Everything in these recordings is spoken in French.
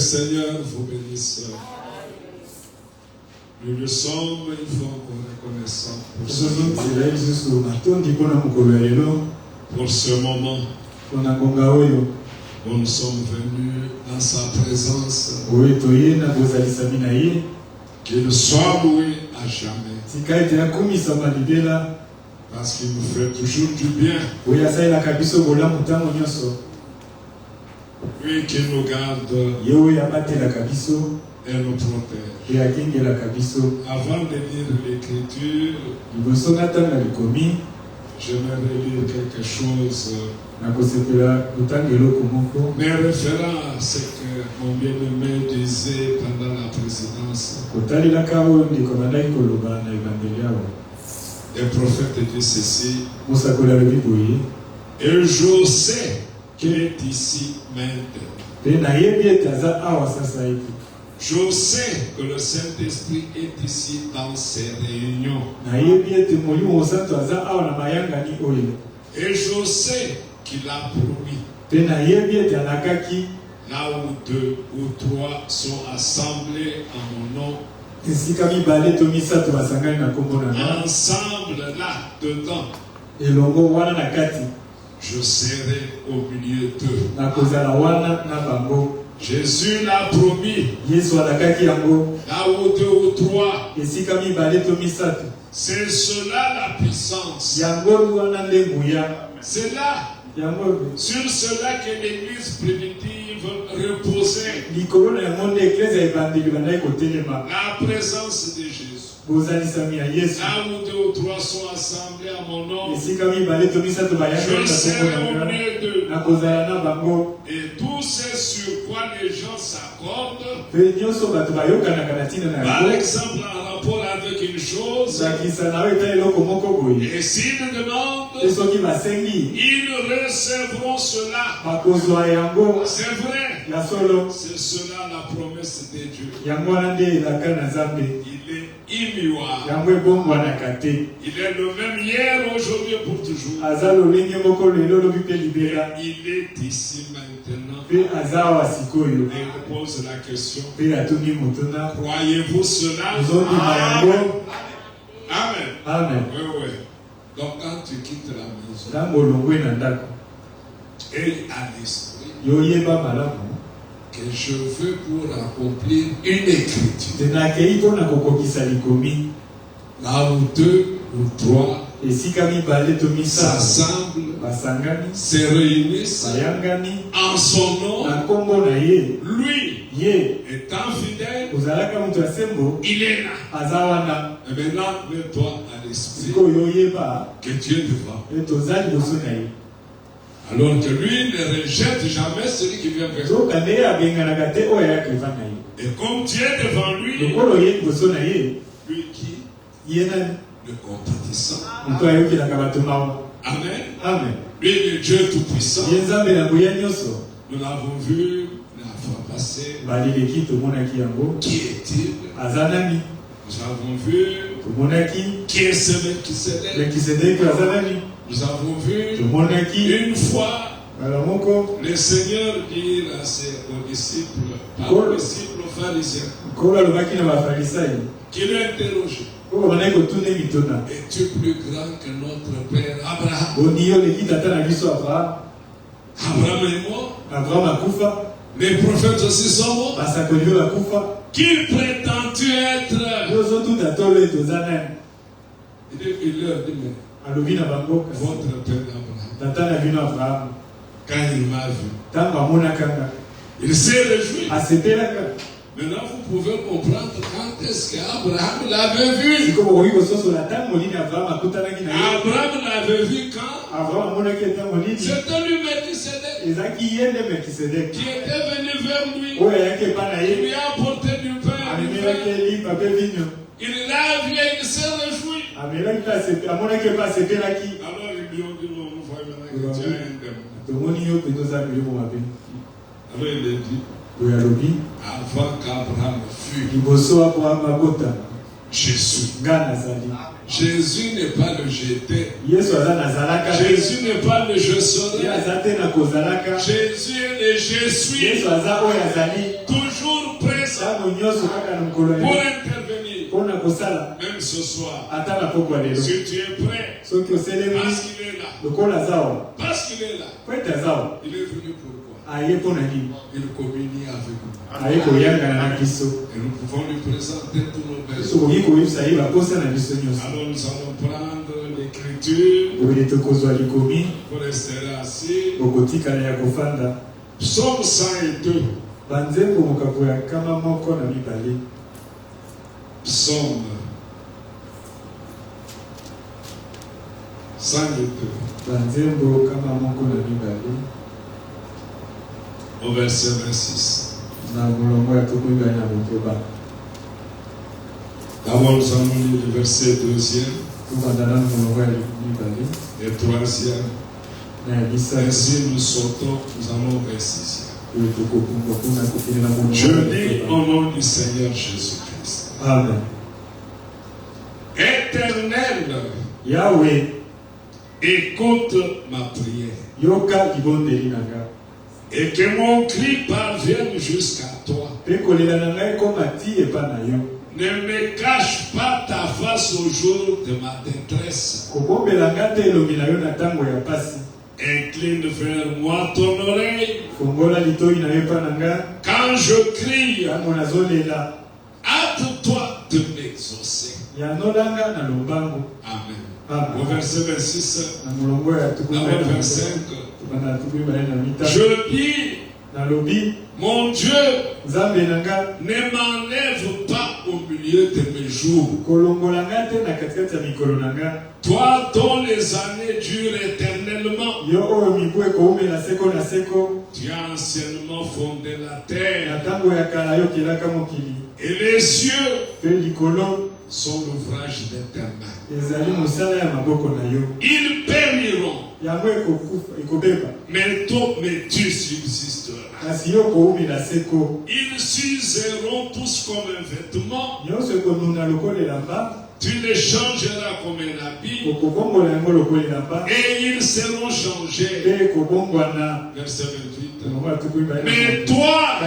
Seigneur vous bénisse. Nous le sommes une fois reconnaissants pour ce moment où nous sommes venus dans sa présence. Qu'il soit loué à jamais. Parce qu'il nous fait toujours du bien. Oui, qu'il nous garde et nous protège. Avant de lire l'écriture, J'aimerais lire quelque chose. Mais référant à ce que mon bien-aimé disait pendant la présidence, le prophète dit ceci. Et je sais qu'il est ici maintenant. Je sais que le Saint-Esprit est ici dans ces réunions. Et je sais qu'il a promis. Là où 2 ou 3 sont assemblés en mon nom. Ensemble là, dedans. Je serai au milieu d'eux. Jésus l'a promis. Là où 2 ou 3. C'est cela la puissance. C'est là. Sur cela que l'église primitive reposait. La présence de Jésus. Là où 2 ou 3 sont assemblés à mon nom, je serai au milieu d'eux. Et tout ce sur quoi les gens s'accordent, par exemple en rapport avec une chose, et s'ils demandent, ils recevront cela. C'est vrai. C'est cela la promesse de Dieu. Il est immuable. Il est le même hier, aujourd'hui et pour toujours. Il est ici maintenant. Et il pose la question. Croyez-vous cela? Amen. Amen. Oui, oui. Donc quand tu quittes la maison, et à l'esprit, que je veux pour accomplir une écriture. Là où 2 ou 3 s'assemblent, se réunissent en son nom, lui étant fidèle, il est là. Et maintenant, mets-toi à l'esprit que Dieu est devant. Alors que lui ne rejette jamais celui qui vient vers lui. Et comme Dieu est devant lui, lui qui le compatissant. Amen. Amen. Lui le Dieu tout-puissant. Nous l'avons vu la fois passée. Qui est-il? Nous avons vu qui est ce Melchisédek. Nous avons vu une fois le Seigneur dire à ses disciples, aux disciples, aux pharisiens, qu'il l'a interrogé. Es-tu plus grand que notre père Abraham? Abraham est mort. Les prophètes aussi sont morts. Qui prétends-tu être? Il leur dit, mais votre père Abraham, quand il m'a vu, il s'est réjoui. Maintenant, vous pouvez comprendre quand est-ce qu'Abraham l'avait vu. Abraham l'avait vu quand? C'était lui Melchisédek qui était venu vers lui. Il lui a apporté du pain. Il l'a vu et il s'est réjoui. Alors ils lui ont dit, non, nous voyons maintenant que tu as un démon. Alors il a dit, avant qu'Abraham fût, Jésus n'est pas le jeté. Jésus n'est pas le je serai. Jésus est le je suis. Toujours présent pour intervenir. Même ce soir, si tu es prêt, parce qu'il est là. Parce qu'il est là. Il est venu pourquoi? Il communie avec nous. Et nous pouvons lui présenter tous nos besoins. Alors nous allons prendre l'écriture pour rester assis. Psaume 102. Psaume Au verset 26. D'abord, nous allons lire le verset 2e et 3e. Ainsi, nous sortons, nous allons au verset 6e. Je lis au nom du Seigneur Jésus-Christ. Amen. Éternel, Yahweh, écoute ma prière. Et que mon cri parvienne jusqu'à toi. Ne me cache pas ta face au jour de ma détresse. Incline vers moi ton oreille. Quand je crie, hâte-toi de m'exaucer. Amen. Au verset 26, d'abord verset 5. Je dis, mon Dieu, ne m'enlève pas au milieu de mes jours. Toi dont les années durent éternellement, tu as anciennement fondé la terre. Et les cieux sont l'ouvrage de tes mains. Ils périront, mais tu subsisteras. Ils s'useront tous comme un vêtement. Tu les changeras comme un habit. Et ils seront changés. Verset 28. Mais toi,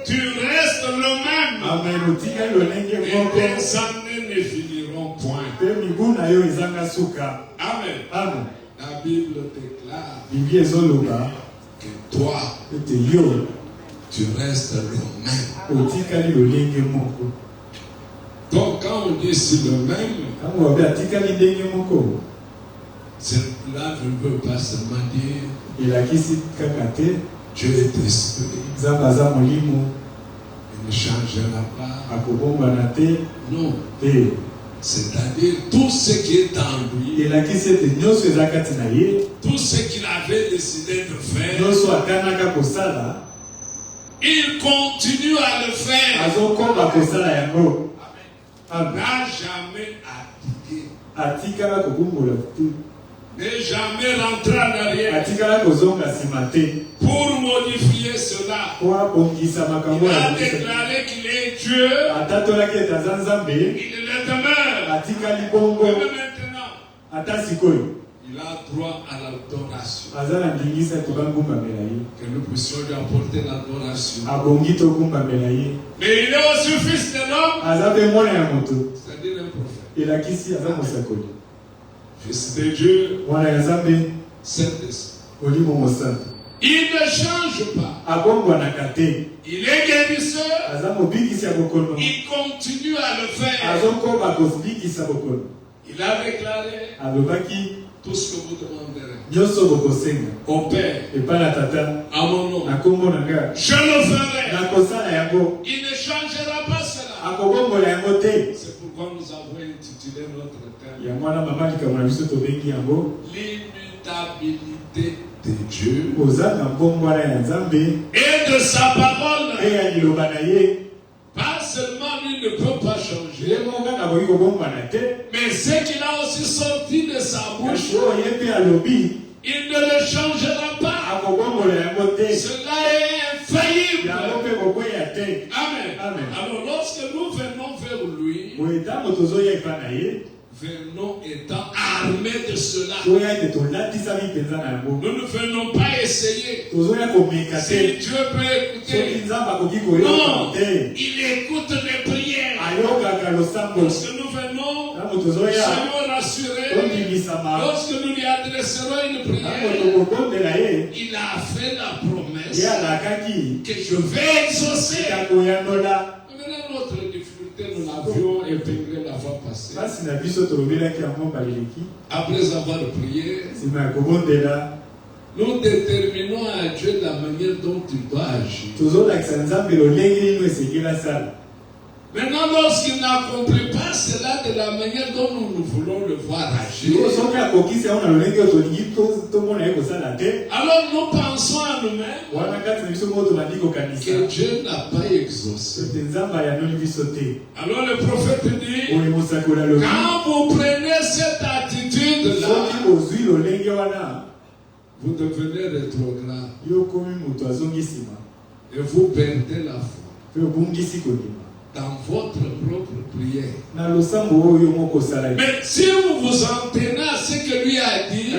tu restes le même. Et tes années ne finiront point. Amen. La Bible déclare que toi, tu restes le même. Donc quand on dit c'est le même, cela ne veut pas seulement dire Dieu est esprit. Il ne changera pas. Non. C'est-à-dire tout ce qui est en lui, tout ce qu'il avait décidé de faire, il continue à le faire. N'a jamais abdiqué. N'est jamais rentré en arrière pour modifier cela. Il a déclaré qu'il est Dieu. Il le demeure. Mais maintenant, il a droit à l'adoration. Que nous puissions lui apporter l'adoration. Mais il est aussi fils de l'homme. C'est-à-dire un prophète. Fils de Dieu, Saint-Esprit. Il ne change pas. Il est guérisseur. Il continue à le faire. Il a déclaré tout ce que vous demanderez au Père, à mon nom, je le ferai. Il ne changera pas cela. C'est pourquoi nous avons intitulé notre thème l'immutabilité de Dieu et de sa parole. Pas seulement lui ne peut pas changer, mais ce qu'il a aussi sorti de sa bouche, il ne le changera pas. Cela est infaillible. Amen. Alors lorsque nous venons vers lui, venons étant armés de cela. Nous ne venons pas essayer. Si Dieu peut écouter. Non, il écoute les prières. Lorsque nous venons, soyons rassurés. Lorsque nous lui adresserons une prière, il a fait la promesse que je vais exaucer. Maintenant, notre difficulté, nous l'avions intégré la fois passée. Après avoir prié, nous déterminons à Dieu la manière dont il doit agir. Maintenant, lorsqu'il n'accomplit pas cela de la manière dont nous voulons le voir agir, alors nous pensons à nous-mêmes que Dieu n'a pas exaucé. Alors le prophète dit, quand vous prenez cette attitude-là, vous devenez rétrograde et vous perdez la foi dans votre propre prière. Mais si vous vous en tenez à ce que lui a dit,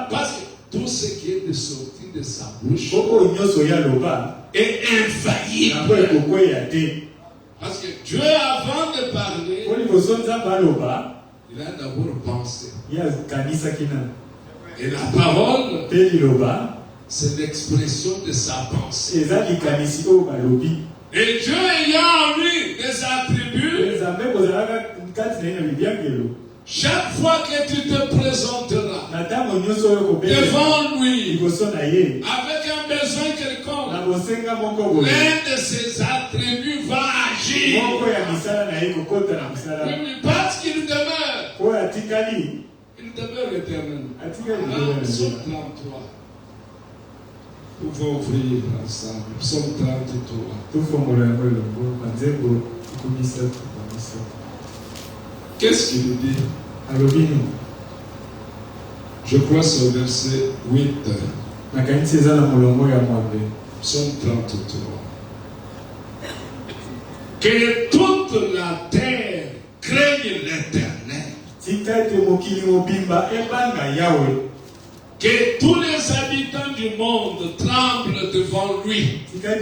parce que tout ce qui est de sorti de sa bouche est infaillible. Parce que Dieu, avant de parler, il a d'abord pensé. Et la parole, c'est l'expression de sa pensée. Et Dieu ayant en lui des attributs, chaque fois que tu te présenteras devant lui avec un besoin quelconque, l'un de ses attributs va agir. Oui, parce qu'il demeure. Il demeure éternellement. Psaume 33. Nous pouvons ouvrir ensemble. Psaume 33. Qu'est-ce qu'il dit? Je crois c'est au verset 8. Psaume 33. Que toute la terre craigne l'Éternel. Que tous les habitants du monde tremblent devant lui. Car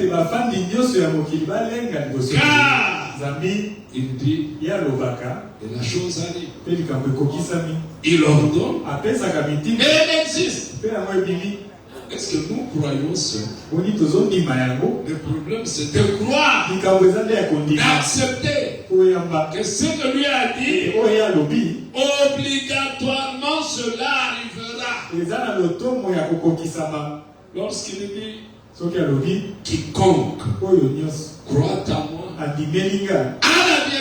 il dit, et la chose arrive. Il ordonne, et elle existe. Est-ce que nous croyons cela? Le problème c'est de croire, d'accepter que ce que lui a dit, obligatoirement cela arrivera. Lorsqu'il dit, quiconque croit à moi à la vie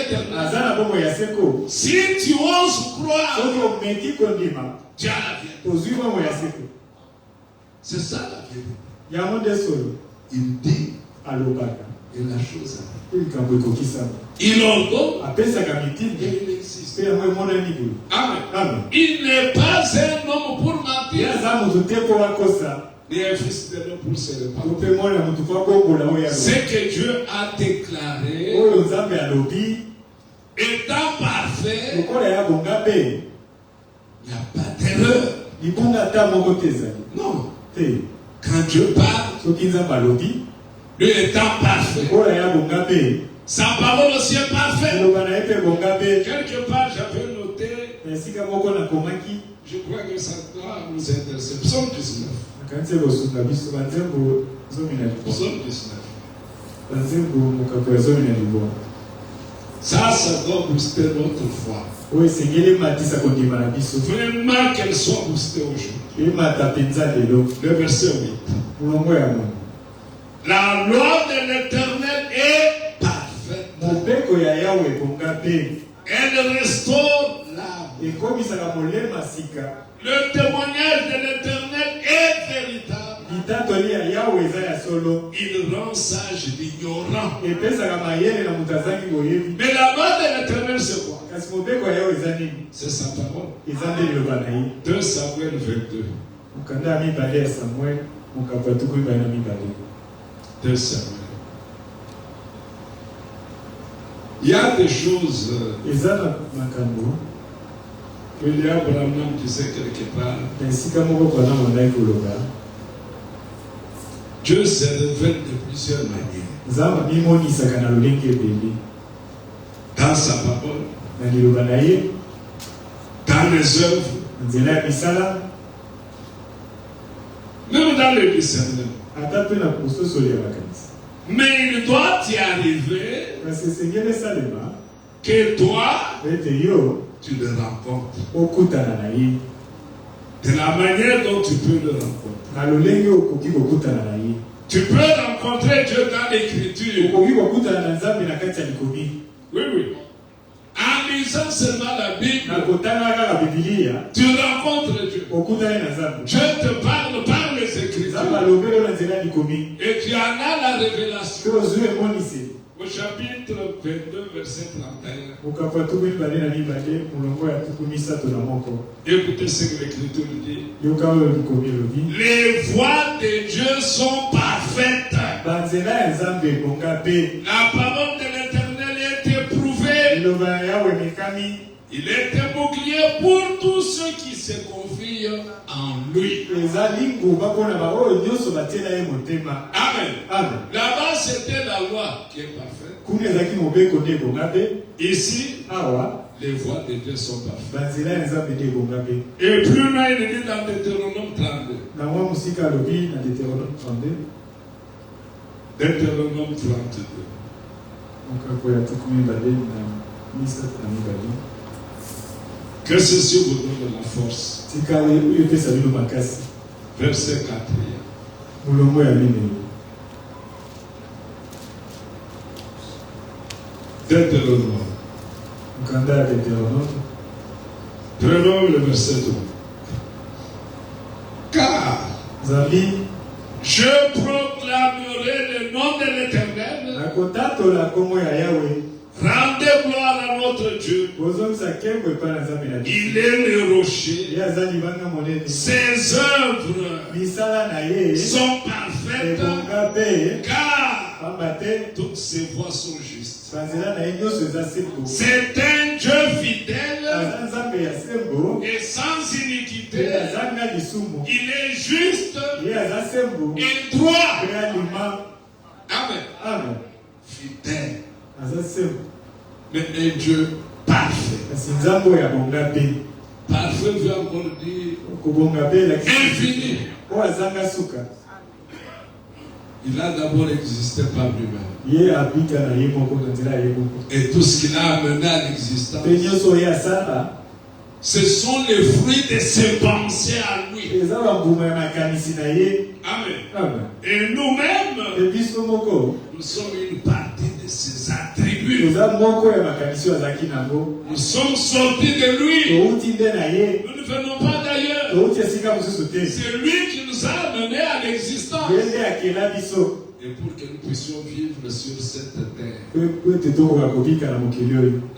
éternelle. Si tu oses croire, tu as la vie éternelle. C'est ça la vérité. Il dit, et la chose arrive. Il ordonne, et il existe. Amen. Il n'est pas un homme pour mentir, ni un fils de l'homme pour se repentir. Ce que Dieu a déclaré étant parfait, il n'y a pas d'erreur. Non. Quand Dieu parle, lui étant parfait, sa parole aussi est parfaite. Quelque part, j'avais noté, je crois que ça doit nous intéresser. Psaume 19. Psaume 19. Ça doit booster notre foi. Vraiment qu'elle soit boostée aujourd'hui. Le verset 8. La loi de l'Éternel est parfaite. Elle restaure l'âme. Le témoignage de l'Éternel est véritable. Il rend sage l'ignorant. Mais la loi de l'Éternel c'est quoi? C'est sa parole. 2 Samuel 22. 2 Samuel. Il y a des choses que Abraham disait quelque part. Dieu se révèle de plusieurs manières. Dans sa parole, dans les œuvres, même dans le discernement. Mais il doit y arriver que toi, tu le rencontres. De la manière dont tu peux le rencontrer. Tu peux rencontrer Dieu dans l'écriture. Oui, oui. En lisant seulement la Bible, tu rencontres Dieu. Dieu te parle par les Écritures. Et tu en as la révélation. Au chapitre 22, verset 31. Écoutez ce que l'Écriture dit. Les voies de Dieu sont parfaites. La parole de l'Éternel est éprouvée. Il est un bouclier pour tous ceux qui se confient en lui. Amen. Là-bas, c'était la loi qui est parfaite. Ici, les voies de Dieu sont parfaites. Et plus loin, il dit dans Deutéronome 32. Deutéronome 32. Que ceci vous donne la force. Verset 4. Deutéronome. Prenons le verset 2. Car je proclamerai le nom de l'Éternel. Rendez gloire à notre Dieu. Il est le rocher. Ses œuvres sont parfaites. Car toutes ses voies sont justes. C'est un Dieu fidèle et sans iniquité. Il est juste et droit. Amen. Fidèle. Mais un Dieu parfait. Parfait veut encore dire infini. Il a d'abord existé par lui-même. Et tout ce qu'il a amené à l'existence, ce sont les fruits de ses pensées à lui. Amen. Et nous-mêmes, nous sommes une partie de ses attributs. Nous sommes sortis de lui. Nous ne venons pas d'ailleurs. C'est lui qui nous a amenés à l'existence. Et pour que nous puissions vivre sur cette terre,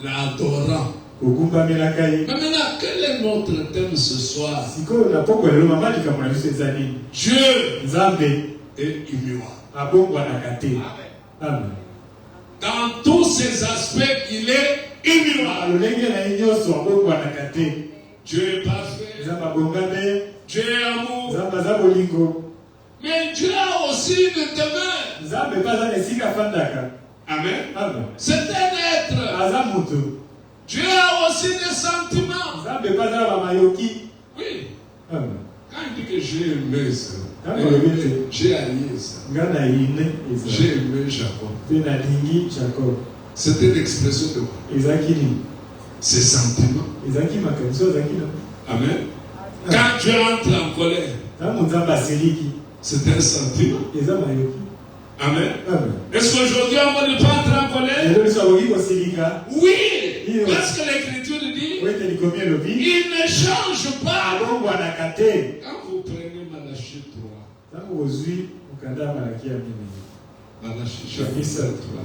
l'adorant. Mais maintenant, quel est notre thème ce soir? Dieu est immuable. Amen. Dans tous ses aspects, il est immuable. Dieu est parfait. Dieu est amour. Mais Dieu a aussi une demeure. Amen. C'est un être. Dieu a aussi des sentiments. Oui. Quand il dit que j'ai aimé ça, j'ai haï ça. J'ai aimé Jacob. C'est une expression de quoi? Ses sentiments. Amen. Quand Dieu entre en colère, c'est un sentiment. Amen. Est-ce qu'aujourd'hui on ne peut pas entrer en colère? Oui. Parce que l'Écriture dit, il ne change pas. Quand vous prenez Malachie 3, Malachie chapitre 3,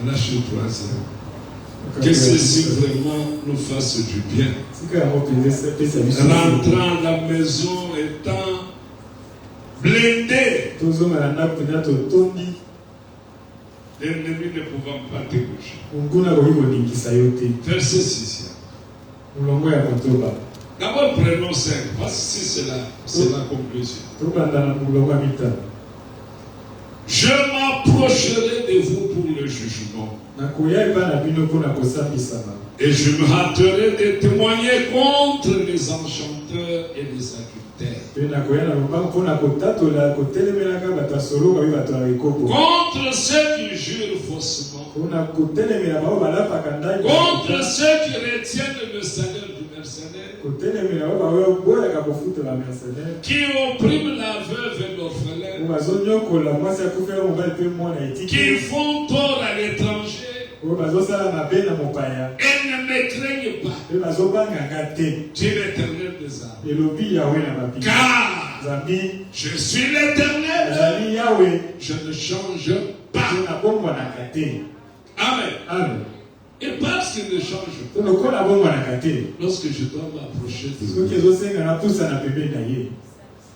Malachie 3, que ceci vraiment nous fasse du bien. Rentrant à la maison étant blindé, l'ennemi ne pouvant pas déboucher. Verset 6. D'abord prenons 5, parce que c'est la conclusion. Je m'approcherai de vous pour le jugement. Et je me hâterai de témoigner contre les enchanteurs et les adultères. terre. Contre ceux qui jurent faussement. Contre ceux qui retiennent le salaire du mercenaire. Qui oppriment la veuve et l'orphelin. Qui font tort à l'étranger. Et ne me craignent pas. Dieu l'Éternel des armées. Car je suis l'Éternel. Je ne change pas. Amen. Et parce qu'il ne change pas, lorsque je dois m'approcher de lui,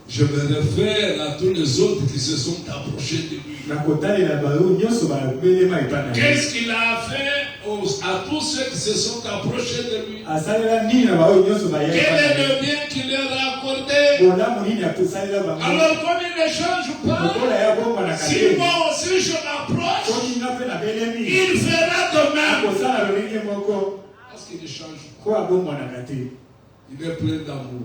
je me réfère à tous les autres qui se sont approchés de lui. Qu'est-ce qu'il a fait à tous ceux qui se sont approchés de lui? Quel est le bien qu'il leur a accordé? Alors comme il ne change pas, si moi aussi je m'approche, il fera de même. Parce qu'il ne change pas. Il est plein d'amour,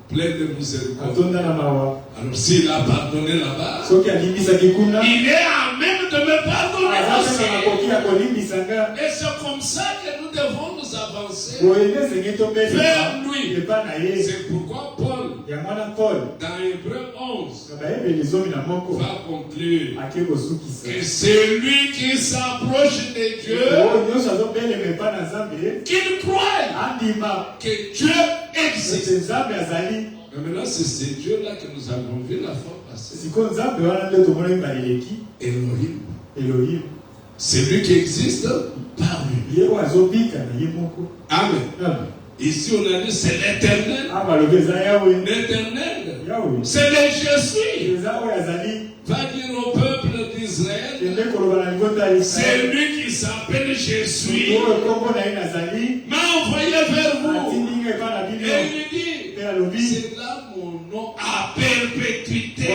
plein de miséricorde. Alors s'il a pardonné là-bas, il est à même de me pardonner aussi. Et c'est comme ça que nous devons nous avancer vers lui. C'est pourquoi Paul, dans Hébreux 11, va conclure que c'est lui qui s'approche de Dieu, qu'il croit que Dieu existe. Mais maintenant, c'est ce Dieu-là que nous avons vu la fois passée. Elohim. C'est lui qui existe par lui. Amen. Ici, on a dit c'est l'éternel. L'éternel. C'est le je suis. Va dire au peuple d'Israël. C'est lui qui s'appelle je suis. M'a envoyé vers vous. Et il dit, c'est là mon nom à perpétuité.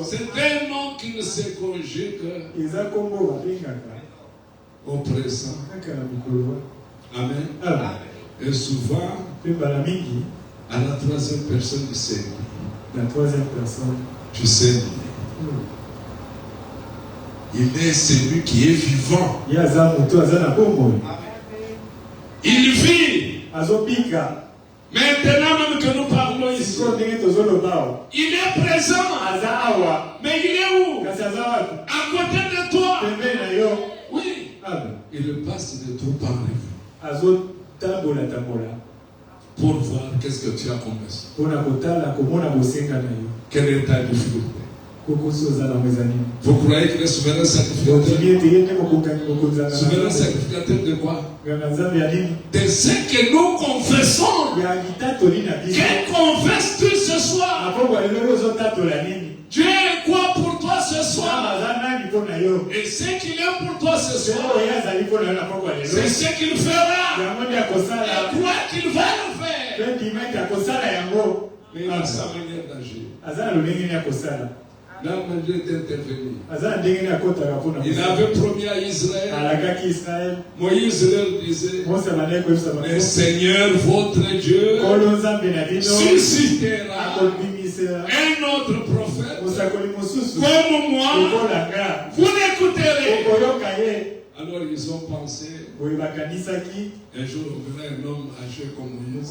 C'est un nom qui ne se conjugue au présent. Amen. Et souvent, à la troisième personne du Seigneur. Tu sais, il est celui qui est vivant. Il vit. Maintenant même que nous parlons ici, il est présent. Mais il est où? À côté de toi. Oui. Il passe de tout par les vues. Pour voir qu'est-ce que tu as comme message. Quelle est ta difficulté? Vous croyez qu'il est souverain sacrificateur? Souverain sacrificateur de quoi? De ce que nous confessons. Qu'elle confesse tout ce soir. Dieu est quoi pour toi ce soir? Et ce qu'il est pour toi ce soir, c'est ce qu'il fera. Et quoi qu'il va le faire. Mais il a sa manière d'agir. La manière d'intervenir. Il avait promis à Israël. Moïse leur disait, le Seigneur votre Dieu suscitera un autre prophète comme moi. Vous l'écouterez. Alors ils ont pensé, un jour verra un homme âgé comme Moïse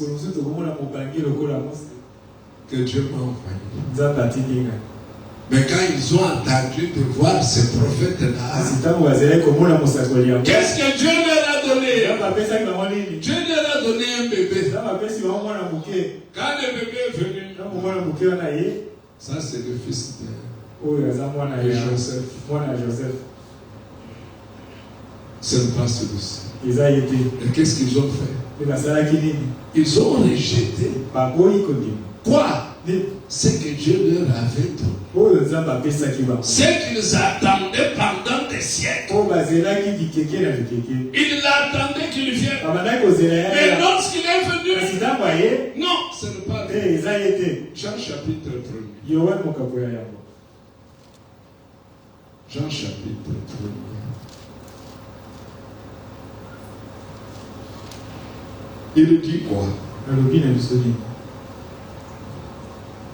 que Dieu m'a envoyé. Mais quand ils ont entendu de voir ces prophètes-là, qu'est-ce que Dieu leur a donné? Dieu leur a donné un bébé. Quand le bébé est venu, ça c'est le fils de Joseph. Ce n'est pas celui-ci. Et qu'est-ce qu'ils ont fait? Ils ont rejeté. Quoi? Ce que Dieu leur avait donné. Ce qu'ils attendaient pendant des siècles. Ils l'attendaient qu'il vienne. Mais lorsqu'il est venu, non, ce n'est pas lui. Jean chapitre 1. Jean chapitre 1. Il dit quoi?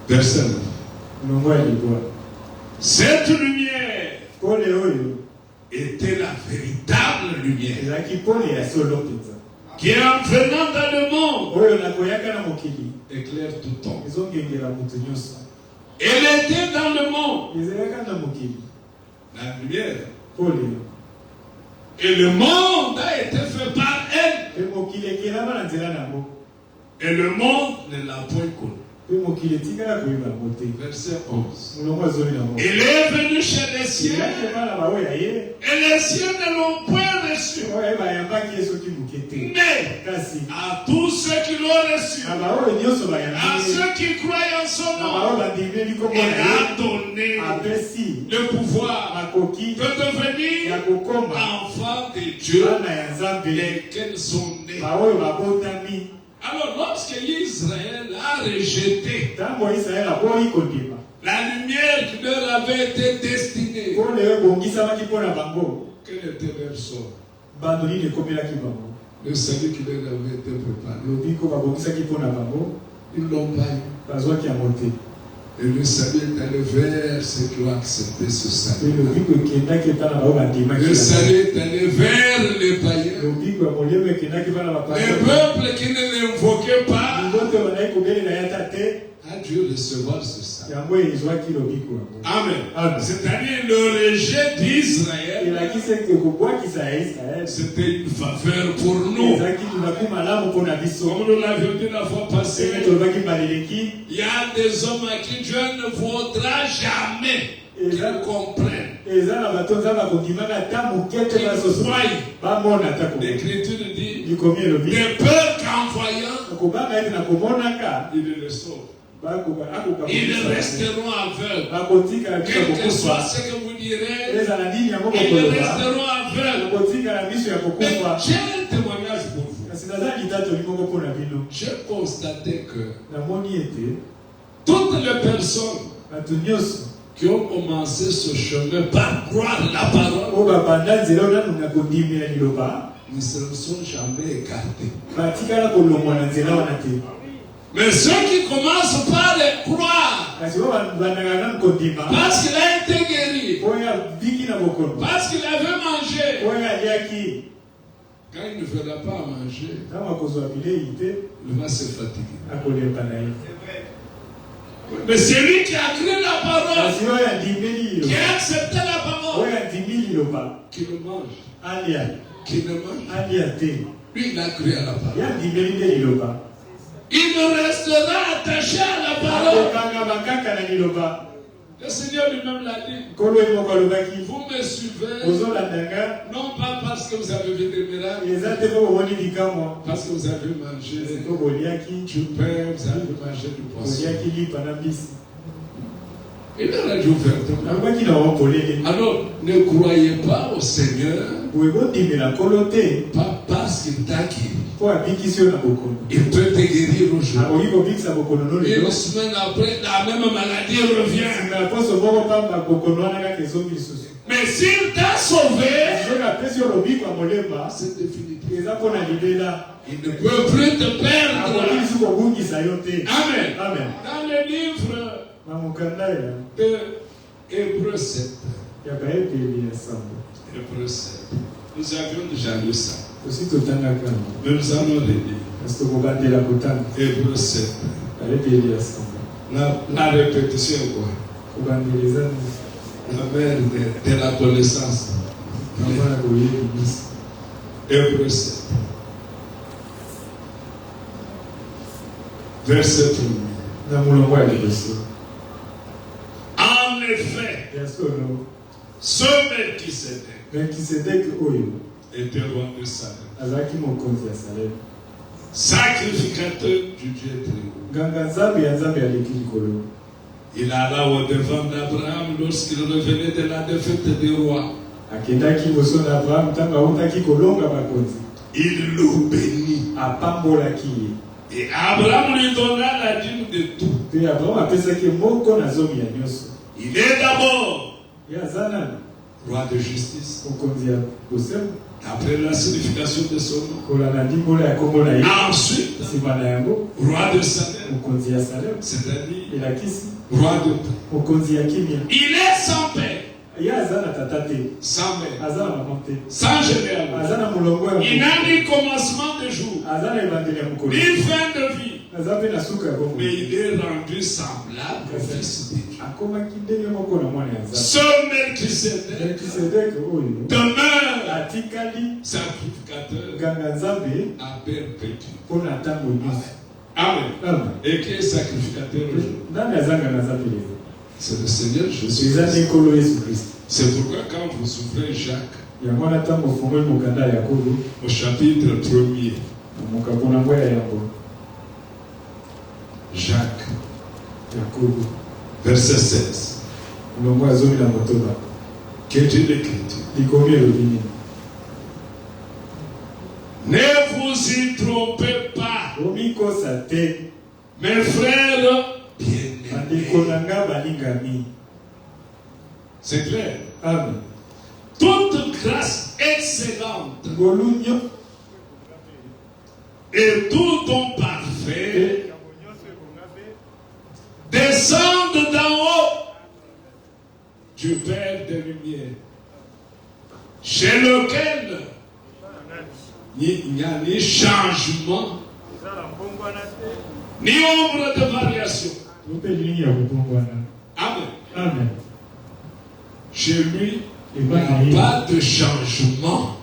Verset 9. Cette lumière était la véritable lumière qui est en venant dans le monde éclaire tout temps. Elle était dans le monde, la lumière, et le monde a été fait par elle, et le monde ne l'a point connu. Verset 11. Il est venu chez les siens et les siens ne l'ont point reçu. Mais à tous ceux qui l'ont reçu, à ceux qui croient en son nom, il a donné le pouvoir de devenir enfants de Dieu, lesquels sont nés. Alors, lorsque Israël a rejeté la lumière qui leur avait été destinée, quel était leur sort? Le salut qui leur avait été préparé. Ils l'ont pas eu. Et le salut est allé vers ceux qui ont accepté ce salut. Le salut est allé vers les païens. Les peuples qui ne l'invoquaient pas a dû recevoir ce salut. Amen. C'est-à-dire le rejet d'Israël, c'était une faveur pour nous. Comme nous l'avions dit la fois passée, il y a des hommes à qui Dieu ne voudra jamais qu'ils comprennent. L'Écriture dit, de peur qu'en voyant, ils le sauvent. Ils resteront aveugles. Quel que soit ce que vous direz, ils resteront aveugles. Mais j'ai un témoignage pour vous. J'ai constaté que toutes les personnes qui ont commencé ce chemin par croire la parole ne se sont jamais écartés. Mais ceux qui commencent par les croire, parce qu'il a été guéri, parce qu'il avait mangé, quand il ne fera pas à manger, il va se fatiguer. Mais celui qui a cru la parole, qui a accepté la parole, qui le mange, lui il a cru à la parole. Il restera attaché à la parole. Le Seigneur lui-même l'a dit. Vous me suivez, non pas parce que vous avez vu des miracles, parce que vous avez mangé du pain, vous avez mangé du poisson. Il leur a dit ouvertement. Alors, ne croyez pas au Seigneur, pas parce qu'il t'a guéri. Il peut te guérir aujourd'hui. Une semaine après, la même maladie revient. Mais s'il t'a sauvé, c'est définitif. Il ne peut plus te perdre. Amen. Dans le livre de Hébreux 7. Hébreux 7. Nous avions déjà lu ça. Mais nous allons le lire. Hébreux 7. La répétition quoi? La mère de la connaissance. Hébreux 7. Verset 1. En effet, ce Melchisédek était roi de Salem, sacrificateur du Dieu très haut. Il alla au devant d'Abraham lorsqu'il revenait de la défaite des rois. Il le bénit. Et Abraham lui donna la dîme de tout. Il est d'abord roi de justice. Okonzi. Après la signification de son nom. Ensuite, roi de Salem. C'est-à-dire roi de paix. Il est sans père. Sans mère. Sans général. Il n'a ni commencement de jour. Ni fin de vie. Mais il est rendu semblable au Fils de Dieu. Ce Melchisedec demeure sacrificateur à perpétuité. Amen. Et qui est sacrificateur aujourd'hui? C'est le Seigneur Jésus. C'est pourquoi quand vous souffrez Jacques, au chapitre 1er, Jacques, verset 16. Quelle est l'écriture? Ne vous y trompez pas, mes frères bien-aimés. C'est clair. Amen. Toute grâce excellente et tout don parfait descendent d'en haut du Père des Lumières, chez lequel il n'y a ni changement, ni ombre de variation. Amen. Amen. Chez lui, il n'y a pas de changement.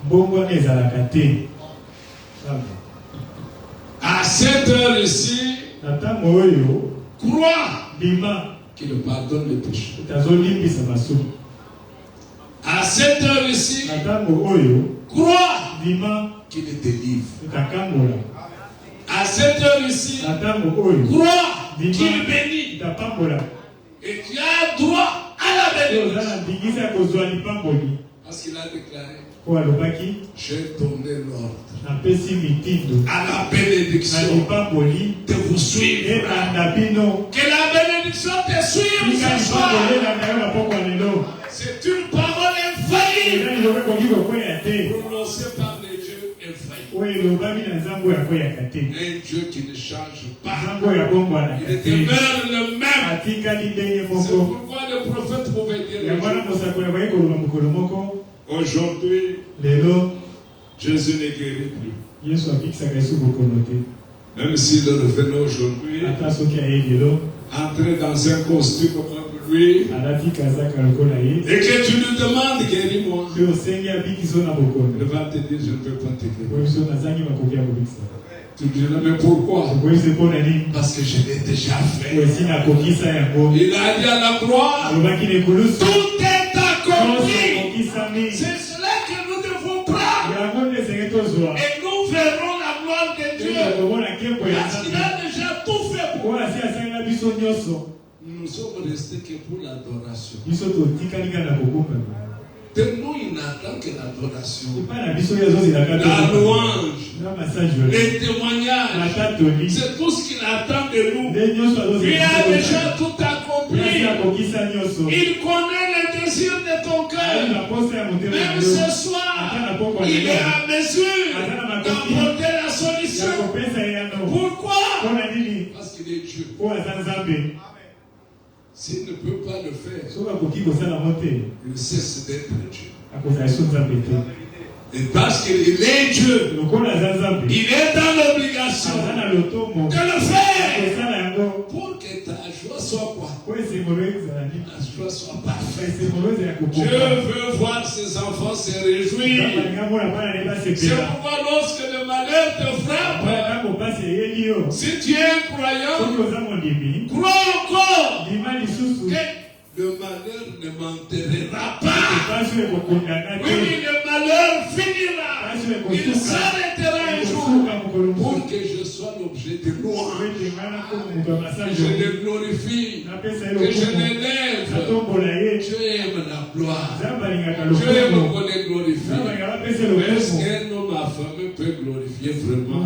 À cette heure ici, crois qu'il pardonne les péchés. À cette heure ici, crois qu'il te délivre. À cette heure ici, crois qu'il bénit. Et tu as droit à la bénédiction. Parce qu'il a déclaré, j'ai donné l'ordre à la bénédiction de vous suivre. Que la bénédiction te suive ce soir. C'est une parole infaillible prononcée par les dieux infaillibles. Un Dieu qui ne change pas. Il demeure le même. C'est pourquoi le prophète pouvait dire aujourd'hui, Jésus ne guérit plus. Même si nous revenons aujourd'hui, entrer dans un costume comme lui, et que tu lui demandes guéris-moi, il va te dire je ne peux pas te guérir. Tu diras mais pourquoi? Parce que je l'ai déjà fait. Il a dit à la croix, tout est accompli. C'est cela que nous devons prendre. Et nous verrons la gloire de Dieu. Parce qu'il a déjà tout fait pour nous. Nous sommes restés que pour l'adoration. De nous, il n'attend que l'adoration. La louange, les témoignages. C'est tout ce qu'il attend de nous. Il a déjà tout accompli. Il connaît les désirs de ton cœur. Même ce soir, il est à mesure d'apporter la solution. Pourquoi? Parce qu'il est Dieu. S'il ne peut pas le faire, il cesse d'être Dieu. Et parce qu'il est Dieu, il est dans l'obligation de le faire pour que ta joie soit quoi? La joie soit parfaite. Dieu veut voir ses enfants se réjouir. C'est pourquoi lorsque le malheur te frappe, si tu es un croyant, crois encore que le malheur ne m'enterrera pas. Oui, le malheur finira. Il s'arrêtera un jour pour que je sois l'objet de louange. Que je le glorifie. Que je l'élève. Dieu aime la gloire. Dieu aime qu'on le glorifie. Est-ce qu'un homme affamé peut glorifier vraiment?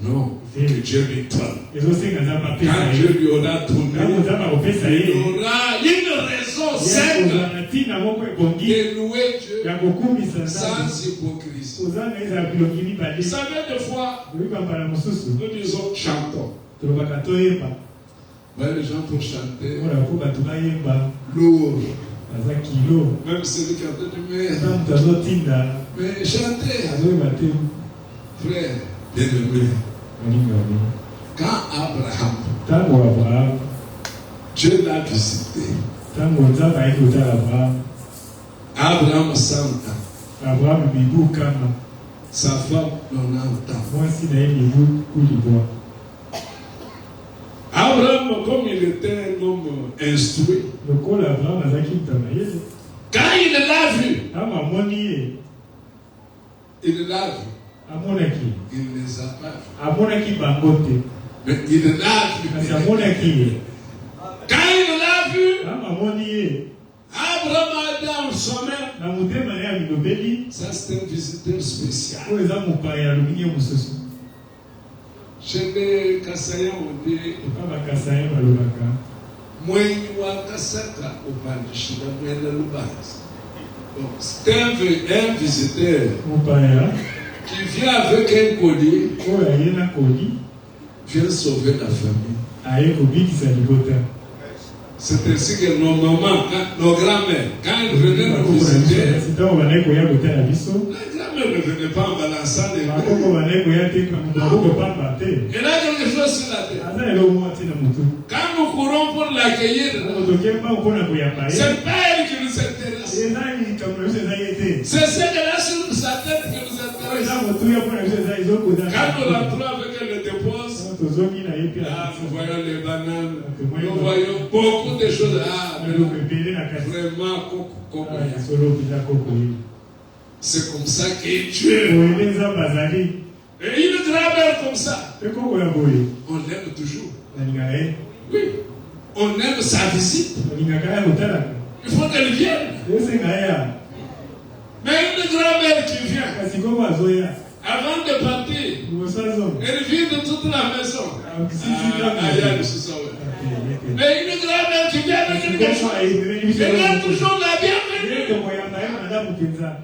Non. Que Dieu lui donne. Quand Dieu lui aura donné, il aura une raison zen de louer Dieu sans hypocrisie. Vous savez, des fois, nous disons chantons. Ouais, les gens pour chanter, lourd. Même celui qui a dit mais chantez, frère, bien-aimé. Quand Abraham, Dieu l'a visité. Abraham 100 ans. Sa femme 90 ans. Abraham, comme il était un homme instruit, quand il l'a vu, il l'a vu. Il ne les a pas vus. Mais il l'a vu. Quand il l'a vu, Abraham a dit en sommeil. Ça, c'est un visiteur spécial. Chez les Kassayans, on dit c'est un visiteur qui vient avec un colis, vient sauver la famille. C'est ainsi que nos mamans, nos grands-mères, quand ils venaient nous visiter, la grand-mère ne venait pas en balançant les mains. Elle a quelque chose sur la tête. Quand nous courons pour l'accueillir, c'est pas elle qui nous intéresse. C'est ce qu'elle a sur sa tête qui nous intéresse. Quand on la trouve avec elle, le dépose, nous voyons les bananes, nous voyons beaucoup de choses. Vraiment, c'est comme ça que Dieu. Et une grand-mère comme ça, on l'aime toujours. Oui, on aime sa visite. Il faut qu'elle vienne. Mais une grand-mère qui vient, avant de partir, elle vide toute la maison. Mais une grand-mère qui vient avec une chose, elle a toujours la bienvenue.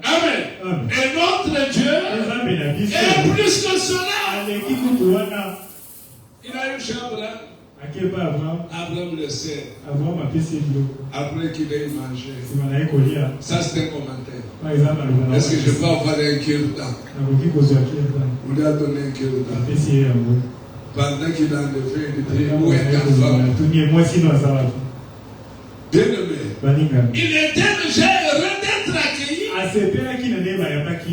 Amen. Et notre Dieu est plus que cela. Il a eu chez Abraham. Abraham le sait. Après qu'il ait mangé. Ça, c'est un commentaire. Est-ce que je peux avoir un cure-temps? On lui a donné un cure-temps. Pendant qu'il a enlevé, il dit, où est ta femme? Bien-aimé. Il était déjà heureux d'être accueilli.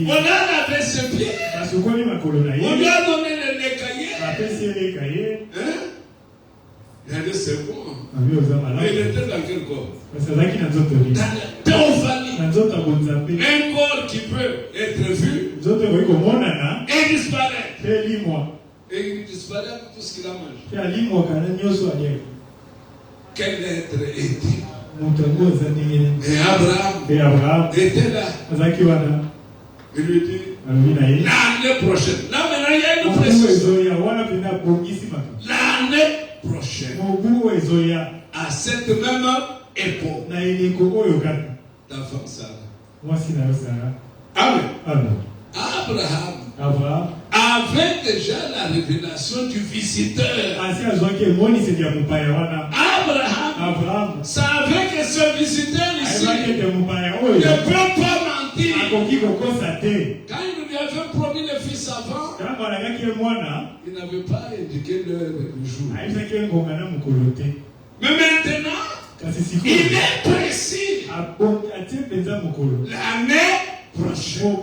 On a lavé ses pieds. On lui a donné les cahiers. Il a dit c'est bon. Mais il était dans quel corps? Dans le famille. Un corps qui peut être vu et disparaître. Et il disparaît avec tout ce qu'il a mangé. Quel être est-il? Et Abraham était là. Il lui dit l'année prochaine. Là maintenant il y a une précision. L'année prochaine. À cette même époque. Ta femme Sarah. Amen. Abraham avait déjà la révélation du visiteur. Abraham savait que ce visiteur ici ne peut pas mentir. Quand il lui avait promis le fils avant, il n'avait pas indiqué l'heure du jour. Mais maintenant, il est précis. L'année prochaine.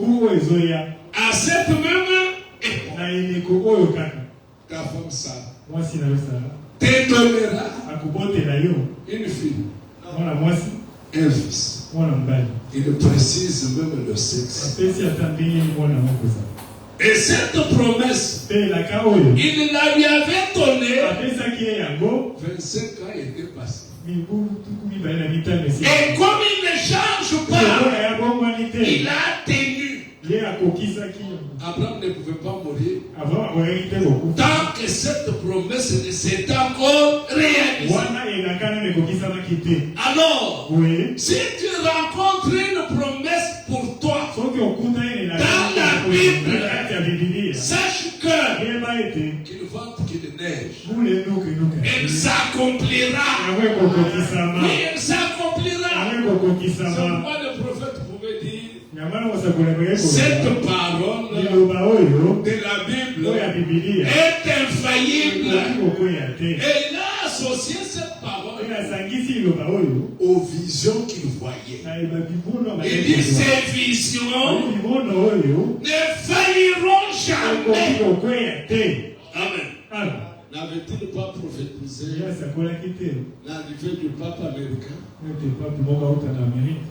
À cette même époque, ta femme Sarah te donnera une fille, un fils. Il précise même le sexe. Et cette promesse, il la lui avait donnée. 25 ans étaient passés. Et comme il ne change pas, il a tenu. Abraham ne pouvait pas mourir tant que cette promesse ne s'est encore réalisée. Alors Alors, Oui. si tu rencontres une promesse pour toi Soki okunda ene na dans la Bible, ya Biblia. sache que Yeba ete. qu'il vente, qu'il neige, Mule nuke. elle s'accomplira. Yawe kokokisama. Oui, elle s'accomplira. Yawe C'est kokokisama. pourquoi le prophète pouvait dire Yamana wasakula mweko. cette parole Liloba oyo. de la Bible Oya Biblia. est infaillible. Okoya te. Et il a associé cette parole Inasangisi liloba oyo. aux visions qu'il voyait. Na eba bibono. Il dit ces visions Bibono oyo. ne failliront jamais. Okoya te. Amen. Amen. N'avait-il pas prophétisé Yasakula kite. l'arrivée du pape américain? Ete papi moka uta na Amerika.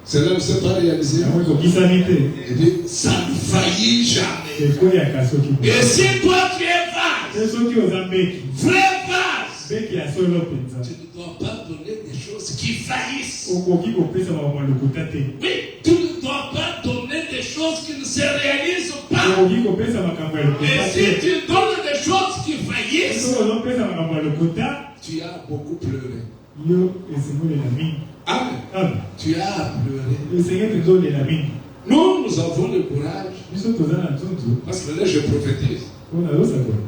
Cela ne s'est pas réalisé. Yawe kokisani te. Il dit, ça ne faillit jamais. Ekoya kasoki. Et si toi tu es vase, Soki oza mbeki. vrai vase, Beki ya solo penza. tu ne dois pas donner des choses qui faillissent. Okoki kopesa makambo ya lokuta te. Oui, tu ne dois pas donner des choses qui ne se réalisent pas. Okoki kopesa makambo ya Et lokuta si te. tu donnes des choses qui faillissent, Soki ozopesa makambo ya lokuta, tu as beaucoup pleuré. yo esengolela mingi. Amen. Amen. Tu as pleuré. Esenge tozolela mingi. Nous avons le courage. Biso toza na nzunzu. Parce que là, je prophétise. Oyo nazosakola.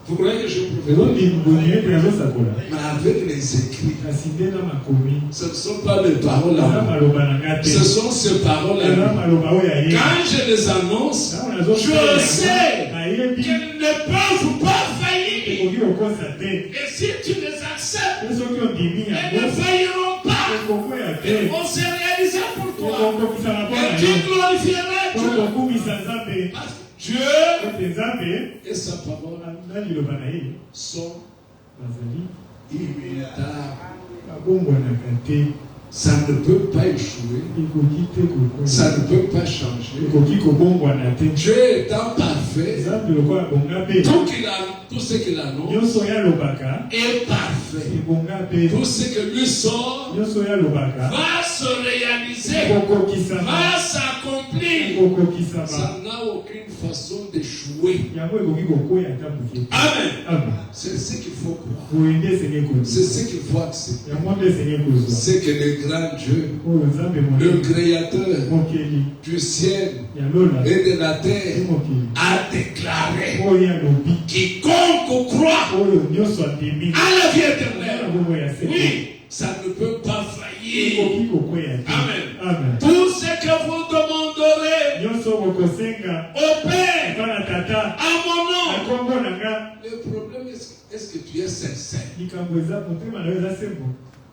Vous croyez que je prophétise? Ezondimiboni ete nazosakola. Mais avec les écrits, Kasi nde na makomi. ce ne sont pas mes paroles Eza à moi. maloba na nga te. Ce sont ces paroles à Eza moi. maloba oyo ya ye. Quand je les annonce, Ntango nazosala je yango, sais nayebi qu'elles ne peuvent pas faillir. okoki kokosa te. Et si tu les acceptes, Pe soki ondimi elles ne yango, failliront pas. ekokoya Elles te. vont se réaliser pour toi. Ekokokisama mpo na Et tu yo. glorifieras Po Dieu. kokumisa Nzambe. Parce que Dieu Ete Nzambe et sa parole na liloba na ye sont bazali immutables. babongwanaka te. Ça ne peut pas échouer. Ekoki te kokoya. Ça ne peut pas changer. Ekoki kobongwana te. Dieu étant parfait, Nzambe lokola bonga be. tout ce qu'il annonce Nyonso oyo alobaka est parfait. ebonga be. Tout ce que lui sort Nyonso oyo alobaka va se réaliser, ekokokisama. va s'accomplir. Ekokokisama. Ça n'a aucune façon d'échouer. Yango ekoki kokoya ata moke. Amen. Amen. C'est ce qu'il faut croire. Boye nde esenge C'est kozwa. ce qu'il faut accepter. Yango nde esenge kozwa. C'est que le grand Dieu, Oyo Nzambe le monene Créateur mokeli du ciel ya lola et de la te terre, mokili a déclaré oyo alobi quiconque croit oyo nyonso andimi à la vie na éternelle, bongo ya seko oui, ça ne peut pas faillir. ekoki kokwea te. Amen. Amen. Tout ce que vous demanderez Nyonso okosenga au Père epa na tata à mon na nom. kombo na nga Le problème est-ce que tu es sincère? likambo eza motema na yo eza sembo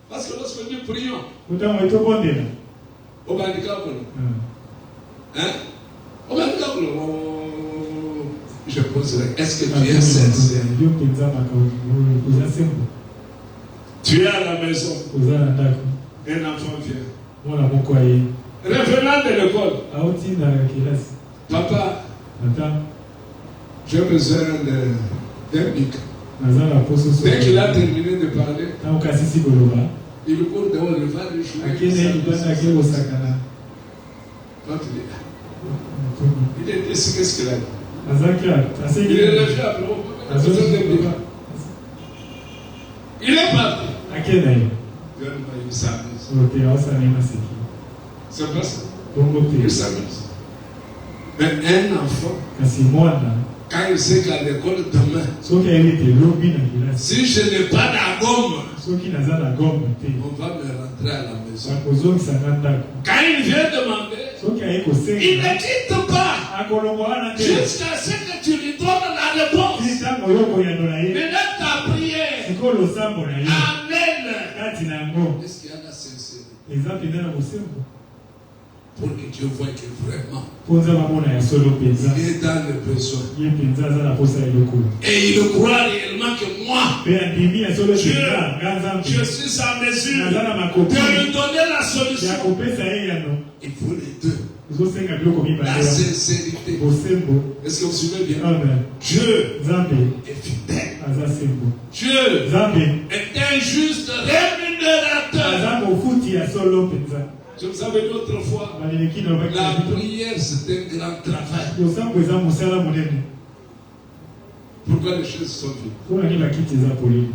Parce que lorsque nous prions, motango etobondela au Bandicapolo, hein? Au Bandicapolo, je poserai, est-ce que tu es sincère? yo mpenza makambo oza sembo Tu es à la maison, oza na ndako un enfant vient. mwana moko aye Revenant de l'école, auti na kelasi papa, tata j'ai besoin d'un bic. naza na poso Dès qu'il a terminé de parler, ntango kasisi koloba il court dehors, il va lui jouer. akende libanda ake kosakana Quand il est ici, qu'est-ce qu'il a dit? azaki Il est levé après, il a besoin d'un bic. Il est parti. akenda ye Il s'amuse. oyo te aosala ye maseki C'est pas ça. bongo Il te s'amuse. Mais un enfant, kasi mwana quand il sait qu'à l'école demain, soki ayebi te lobi na kelasi si je n'ai pas la gomme, soki naza na gombe te on va me rentrer à la maison. bakozongisanga ndako Quand il vient demander, soki aye il kosenga ne quitte pas akolongo wana te jusqu'à ce que tu lui donnes la réponse. ti ntango yo koyano na ye Mais là, ta prière, sikoyo losambo na ye amen. kati na yango Est-ce qu'il y a la sincérité eza mpenza na bosembo pour que Dieu voie que vraiment mpo nzambe amona ya solo mpenza il est dans le besoin. ye mpenza aza na posa ya eloko Et il croit réellement que moi, mpe andimi ya solo Dieu, mpenza nga nzambe je suis en mesure naza na de makoki lui donner la ya solution. kopesa ye yano Il faut les deux. ozosenga biloko La mibale sincérité. bosembo Est-ce que vous suivez bien? amen Dieu nzambe est fidèle. aza sembo Dieu nzambe est un juste rémunérateur. aza mofuti ya solo mpenza Je vous avais dit autrefois, baleleki na la lobaki prière c'est un grand travail. losambo eza mosala monene Pourquoi les choses sont vides? mpona nini bakiti eza polele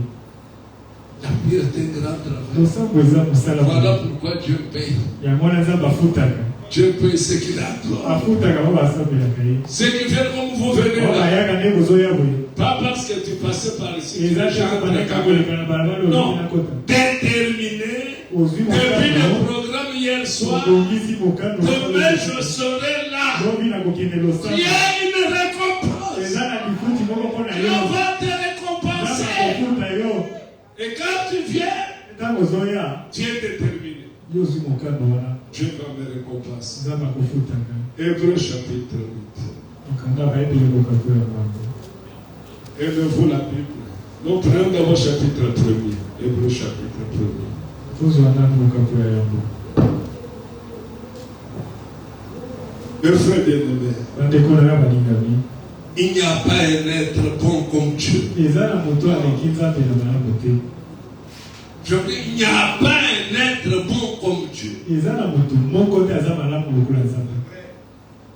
La prière est un grand travail. Voilà pourquoi Dieu paye. Dieu paye ce qu'il a. Ceux qui viennent comme vous venez là. Pas parce que tu passais par ici. Non. Déterminé. Depuis le programme hier soir. Demain je serai là. Il y a une récompense. On va te récompenser. Et quand tu viens, tu es déterminé. Dieu va me récompenser. Hébreux chapitre 8. Aimez-vous la Bible? Nous prenons d'abord chapitre 1er. Hébreux chapitre 1er. Mes frères bien-aimés, il n'y a pas un être bon comme Dieu. Je dis, il n'y a pas un être bon comme Dieu.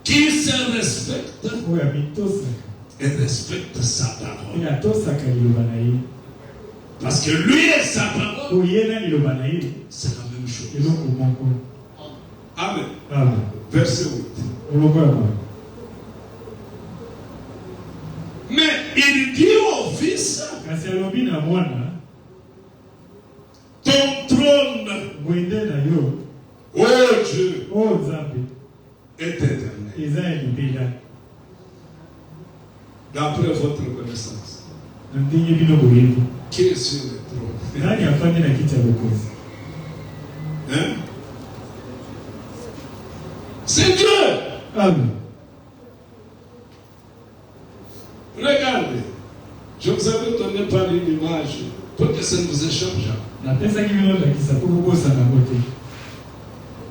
Qui se respecte et respecte sa parole. Parce que lui et sa parole, c'est la même chose. Amen. Verset 8. Mais il dit au Fils, ton trône, oh Dieu, est éternel. D'après votre connaissance, qui est sur le trône? Hein? C'est Dieu. Amen. Regardez, je vous avais donné par une image pour que ça ne vous échappe jamais.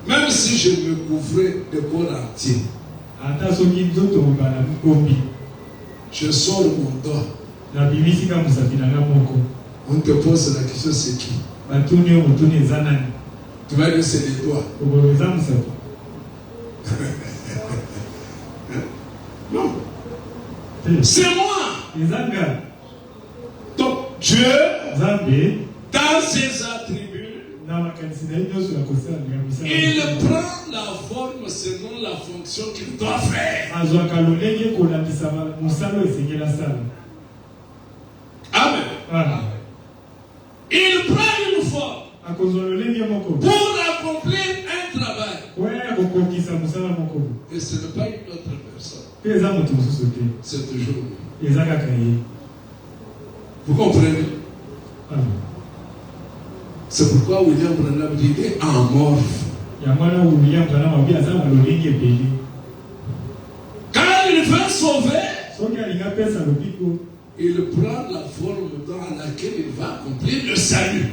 Même si je me couvrais de corps entier, je sors mon doigt. On te pose la question, c'est qui? Tu vas dire c'est les doigts. Non. C'est moi. Donc Dieu, dans ses attributs, il prend la forme selon la fonction qu'il doit faire. Amen. Il prend une forme pour accomplir un travail. Et ce n'est pas une autre personne. C'est toujours lui. Vous comprenez? C'est pourquoi William Branham dit qu'il est amorphe. Quand il veut sauver, il prend la forme dans laquelle il va accomplir le salut.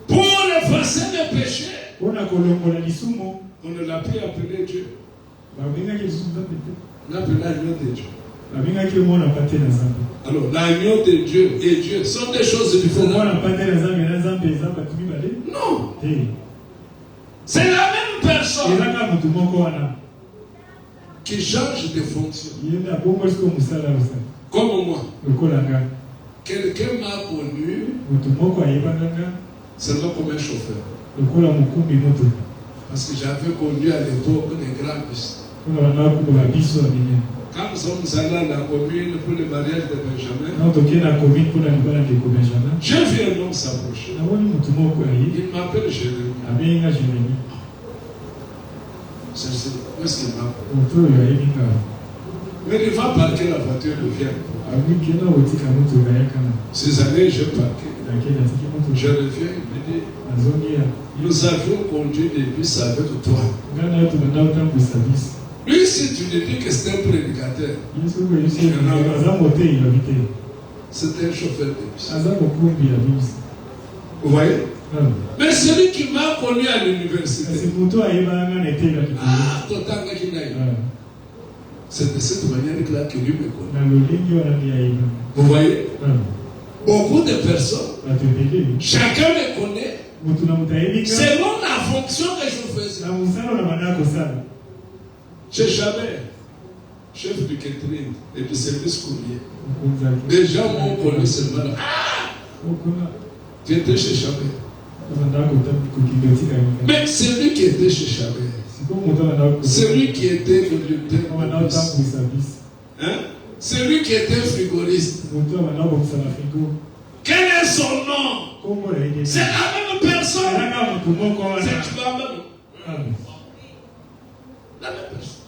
Pour effacer le péché, on ne l'a plus appelé Dieu. On appelle l'agneau de Dieu. Alors, l'agneau de Dieu et Dieu sont des choses différentes. Non. C'est la même personne qui change de fonction. Comme moi. Quelqu'un m'a connu seulement comme un chauffeur. Parce que j'avais conduit à l'époque des grands bus. Quand nous sommes allés à la commune pour le mariage de Benjamin, j'ai vu un homme s'approcher. Il m'appelle Jérémie. Où est-ce qu'il m'appelle? Mais il va parquer la voiture, il vient. Ces années, j'ai parqué. Je reviens, il me dit, nous avions conduit des bus avec toi. Lui, si tu lui dis que c'est un prédicateur, c'est un chauffeur de bus. Vous voyez? Mais celui qui m'a connu à l'université, c'est de cette manière-là que lui me connaît. Vous voyez? Beaucoup de personnes, chacun me connaît selon la fonction que je faisais. chef du catering et du service courrier. Les gens m'ont connu seulement là. Tu étais chez Chabert. Mais c'est lui qui était chez Chabert. C'est lui qui était conducteur. Hein? C'est lui qui était frigoriste. Quel est son nom? C'est la même personne. C'est tu vas même. La même personne.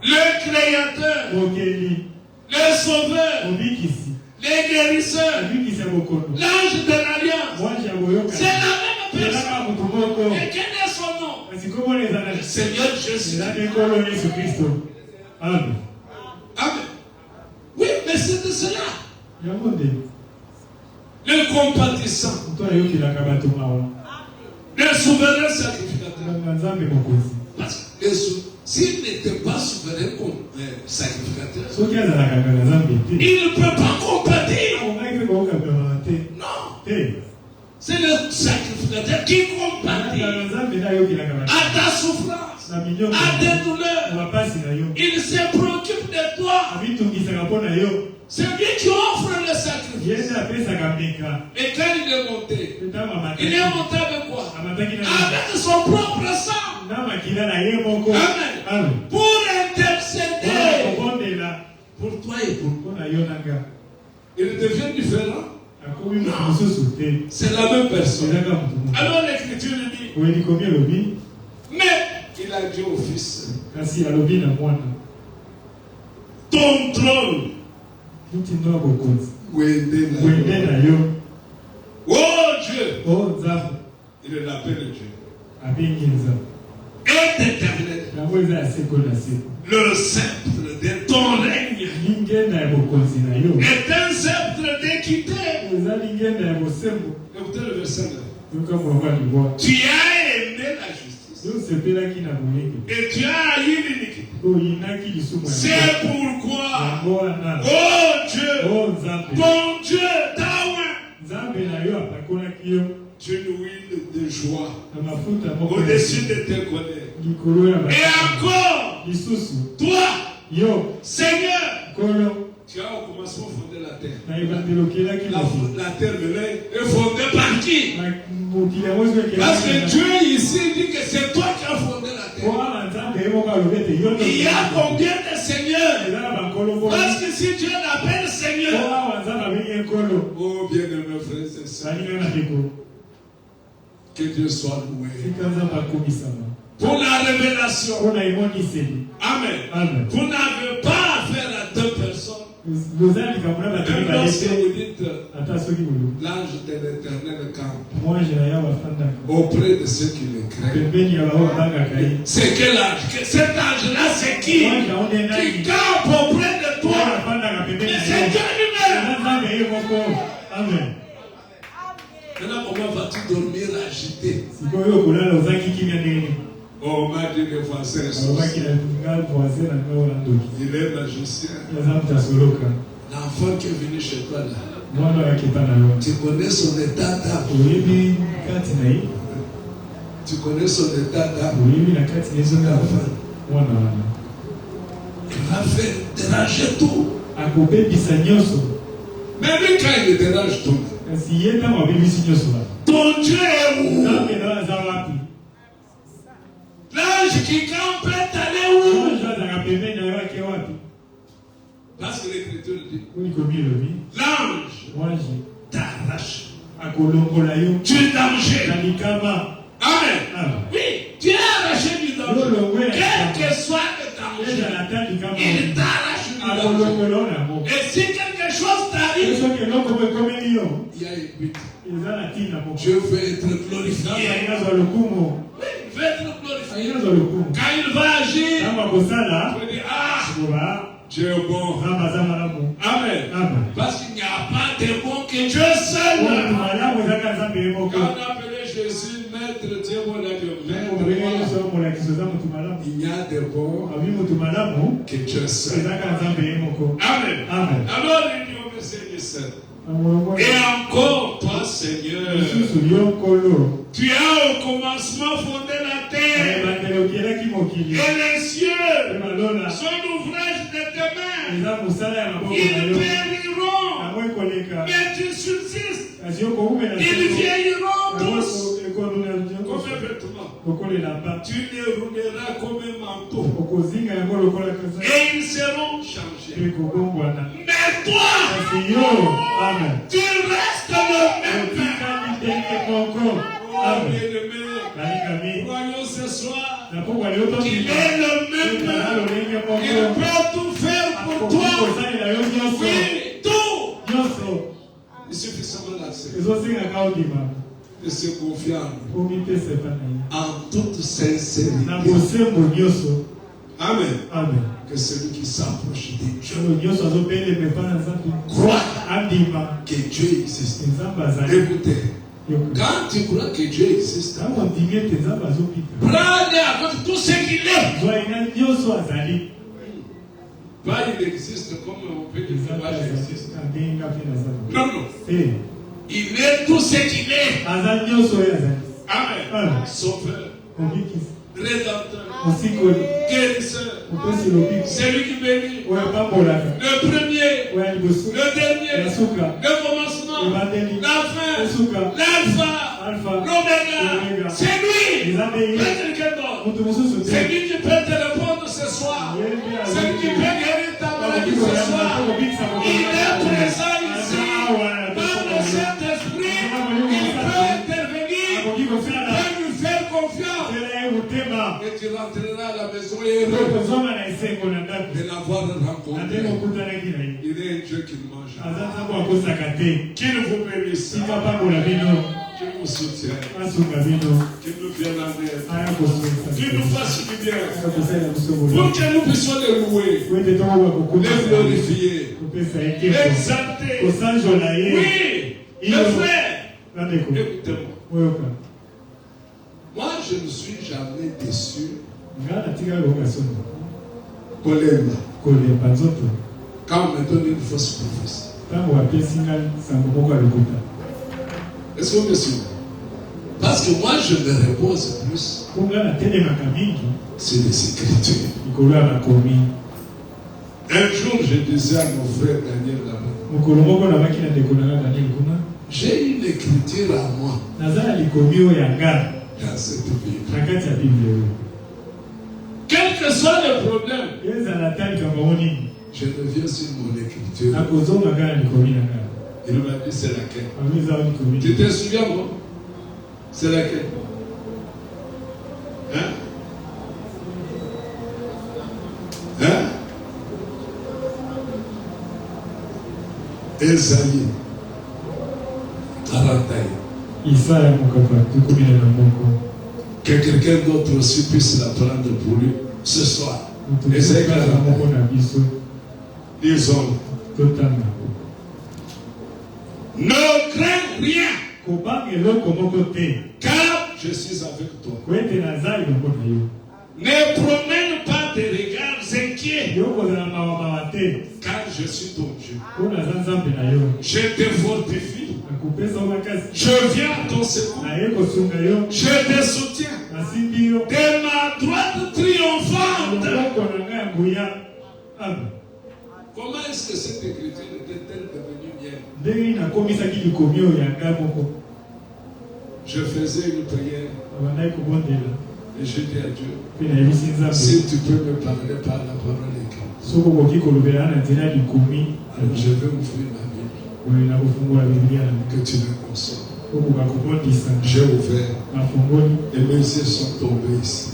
Le créateur, le sauveur, les guérisseurs, l'ange de l'alliance. C'est la même personne. Et quel est son nom? Le Seigneur Jésus. Amen. Amen. Oui, mais c'est de cela. Le compatissant. Le souverain sacrificateur. Parce que s'il n'était pas souverain comme sacrificateur, il ne peut pas compatir. Non. C'est le sacrificateur qui compatit à ta souffrance, à tes douleurs. Il se préoccupe de toi. C'est lui qui offre le sacrifice. Et quand il est monté avec quoi? Avec son propre sang. Amen. Pour intercéder pour toi et pour moi. Il devient différent. Non. C'est la même personne. Alors l'Écriture dit, mais il a dit au Fils, ton trône, oh Dieu, il l'appelle Dieu, est éternel. Le sceptre de ton règne est un sceptre d'équité. Écoutez le verset 9. Tu as aimé la justice et tu as haï l'iniquité. C'est pourquoi, oh Dieu, ton Dieu, tu nous huiles de joie au-dessus de tes colères. Et encore, toi, Seigneur, tu as au commencement fondé la terre. La terre est fondée par qui? Parce que Dieu ici dit que c'est toi qui as fondé la terre. Il y a combien de seigneurs? Parce que si Dieu l'appelle Seigneur, oh bien-aimés frères et sœurs, que Dieu soit loué pour la révélation. Amen. Vous n'avez pas affaire à deux personnes. Même lorsque vous dites l'ange de l'Éternel campe auprès de ceux qui le craignent. C'est quel ange? Cet ange-là, c'est qui? Qui campe auprès de toi. Mais c'est Dieu lui-même. Amen. Maintenant, comment vas-tu dormir agité? Oh, on m'a dit le voisin. Il est magicien. L'enfant qui est venu chez toi là. Tu connais son état d'âme. Tu connais son état d'âme. Il va faire déranger tout. Mais lui, quand il dérange tout, ton Dieu est où? L'ange qui campe est allé où? Parce que l'Écriture dit, l'ange t'arrache du danger. Amen. Oui, tu es arraché du danger. Quel que soit le danger, il t'arrache du danger. Et si quelque chose t'arrive, il y a une but. Dieu veut être glorifié. Oui, il veut être glorifié. Quand il va agir, il faut dire, Dieu est bon. Amen. Parce qu'il n'y a pas de bon que Dieu seul. Quand on appelait Jésus maître, Dieu bon il n'y a de bon que Dieu seul. Amen. Alors il dit au verset 17. Et encore, toi Seigneur, tu as au commencement fondé la terre et les cieux sont l'ouvrage de tes mains. Ils périront, mais tu subsistes. Ils vieilliront tous comme un vêtement. Tu les rouleras comme un manteau et ils seront changés. Mais toi, tu restes le même. Oh, bien-aimé, croyons ce soir qu'il est le même. Il peut tout faire pour toi. Oui, tout. Il suffit seulement d'accepter, de se confier en toute sincérité. Amen. Que celui qui s'approche de Dieu croit que Dieu existe. Écoutez, quand tu crois que Dieu existe, prends-le avec tout ce qu'il est. Pas il existe comme on peut dire qu'il existe. Non, non. Il est tout ce qu'il est. Amen. Sauveur, rédempteur, guérisseur, celui qui bénit, le premier, le dernier, le commencement, la fin, l'alpha, l'oméga. C'est lui. C'est lui qui peut te répondre ce soir. C'est lui qui peut guérir ta maladie ce soir. Il est présent ici. Par le Saint-Esprit, il peut intervenir. Il peut nous faire confiance. Et tu rentreras à la maison heureux de l'avoir rencontré. Il est un Dieu qui nous mange. Qu'il vous bénisse. Qu'il nous soutienne. Qu'il nous vienne en aide. Qu'il nous fasse du bien. Pour que nous puissions le louer, le glorifier, l'exalter. Oui, le frère. Écoutez-moi. Moi, je ne suis jamais déçu. Quand on me donne une fausse prophétie. Est-ce que vous me suivez? Parce que moi, je me repose plus sur les Écritures. Un jour, je disais à mon frère Daniel là-bas, j'ai une écriture à moi dans cette Bible. Quel que soit le problème, je reviens sur mon écriture. Il m'a dit c'est laquelle? Tu te souviens, moi? C'est laquelle? Hein? Hein? Esaïe 40 que quelqu'un d'autre aussi puisse la prendre pour lui ce soir. Esaïe 41. Disons, ne crains rien, car je suis avec toi. Ne promène pas des regards inquiets, car je suis ton Dieu. Je te fortifie. Je viens à ton secours. Je te soutiens. De ma droite triomphante. Comment est-ce que cette écriture était-elle devenue mienne? Je faisais une prière et je dis à Dieu, si tu peux me parler par la parole écrite, alors je vais ouvrir ma Bible, que tu me consoles. J'ai ouvert et mes yeux sont tombés ici.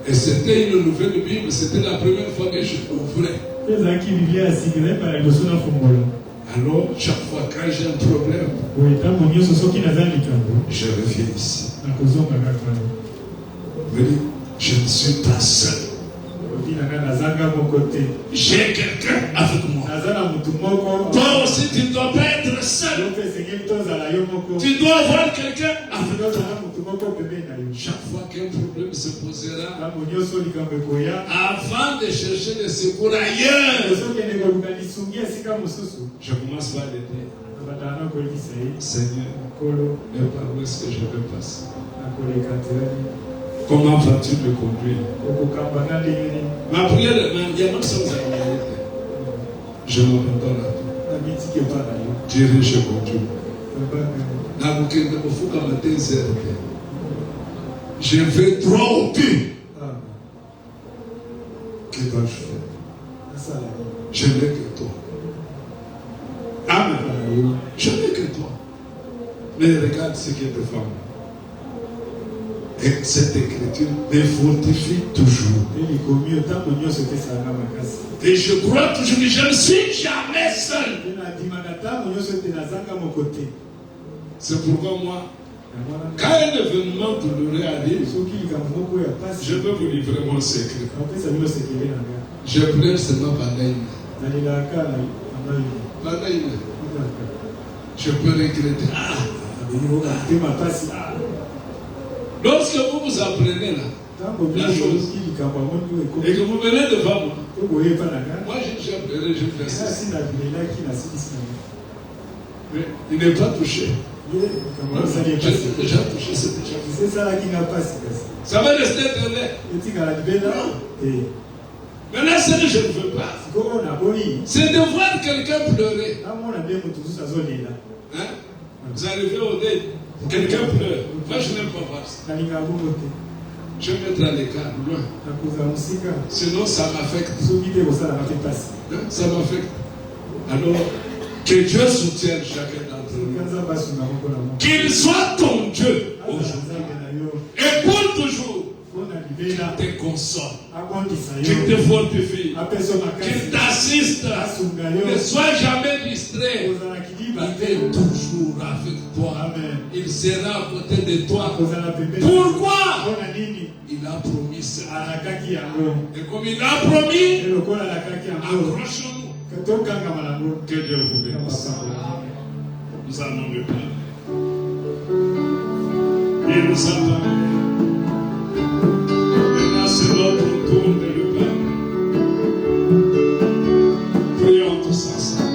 Et c'était une nouvelle Bible, c'était la première fois que je l'ouvrais. Alors, chaque fois quand j'ai un problème, je reviens ici. Je ne suis pas seul. J'ai quelqu'un avec moi. Toi aussi, tu ne dois pas être seul. Tu dois avoir quelqu'un avec toi. Chaque fois qu'un problème se posera, avant de chercher le secours ailleurs, je commence par l'aider. Seigneur, mais par où est-ce que je vais passer? Comment vas-tu me conduire? Ma prière, il y a même sans je me redonne à toi. Dirige mon Dieu. Je vais droit au but. Que dois-je faire? Je n'ai que toi. Amen. Je n'ai que toi. Mais regarde ce qui est devant moi. Et cette écriture me fortifie toujours. Et je crois toujours que je ne suis jamais seul. C'est pourquoi moi, quand un événement douloureux arrive, je veux vous livrer mon secret. Je pleure seulement pendant une heure. Pendant une heure. Je peux regretter. Lorsque vous vous apprenez là, la chose, et que vous venez devant moi, moi j'ai pleuré, je fais ça. Mais il n'est pas touché. J'ai déjà touché, c'est déjà fait. Ça va rester éternel. Maintenant, ce que je ne veux pas, c'est de voir quelqu'un pleurer. Hein? Vous arrivez au dé, quelqu'un pleure. Moi, je n'aime pas voir ça. Je vais mettre à l'écart, loin. Sinon, ça m'affecte. Hein? Ça m'affecte. Alors, que Dieu soutienne chacun d'entre nous. Qu'il soit ton Dieu aujourd'hui. Et pour toujours. Qu'il te console, qu'il te fortifie, qu'il t'assiste, ne sois jamais distrait. Il est toujours avec toi. Il sera à côté de toi. Pourquoi? Il a promis cela. Et comme il a promis, accrochons-nous. Que Dieu vous bénisse. Nous allons le Père. Il nous attend. C'est notre tour de le Père. Prions tous ensemble.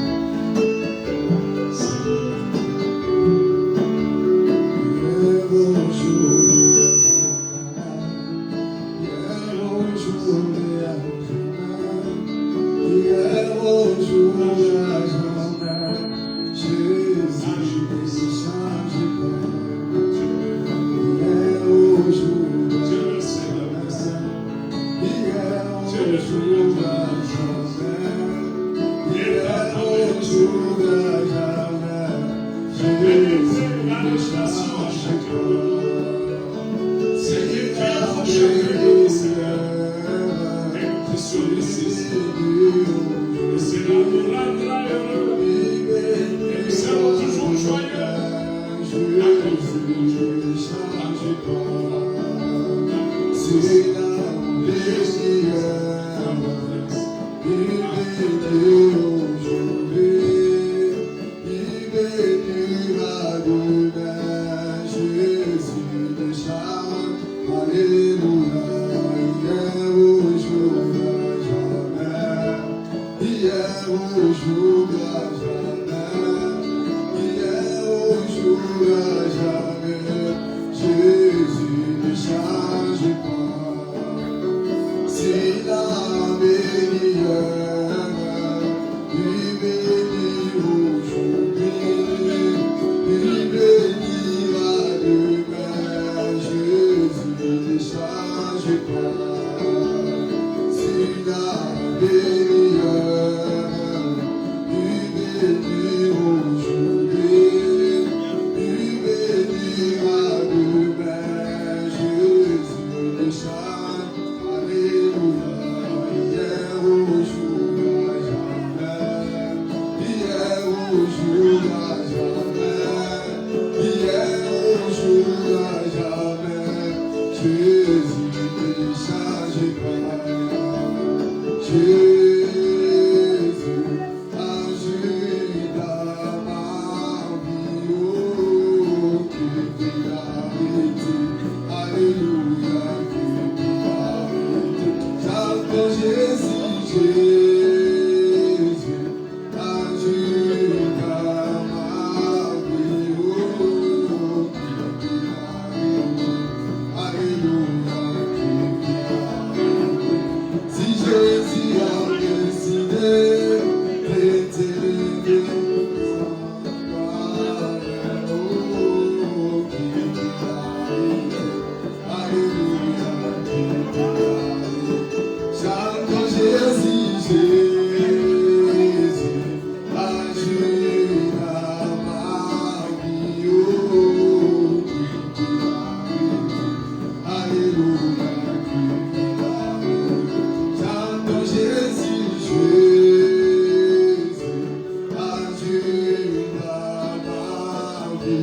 Notre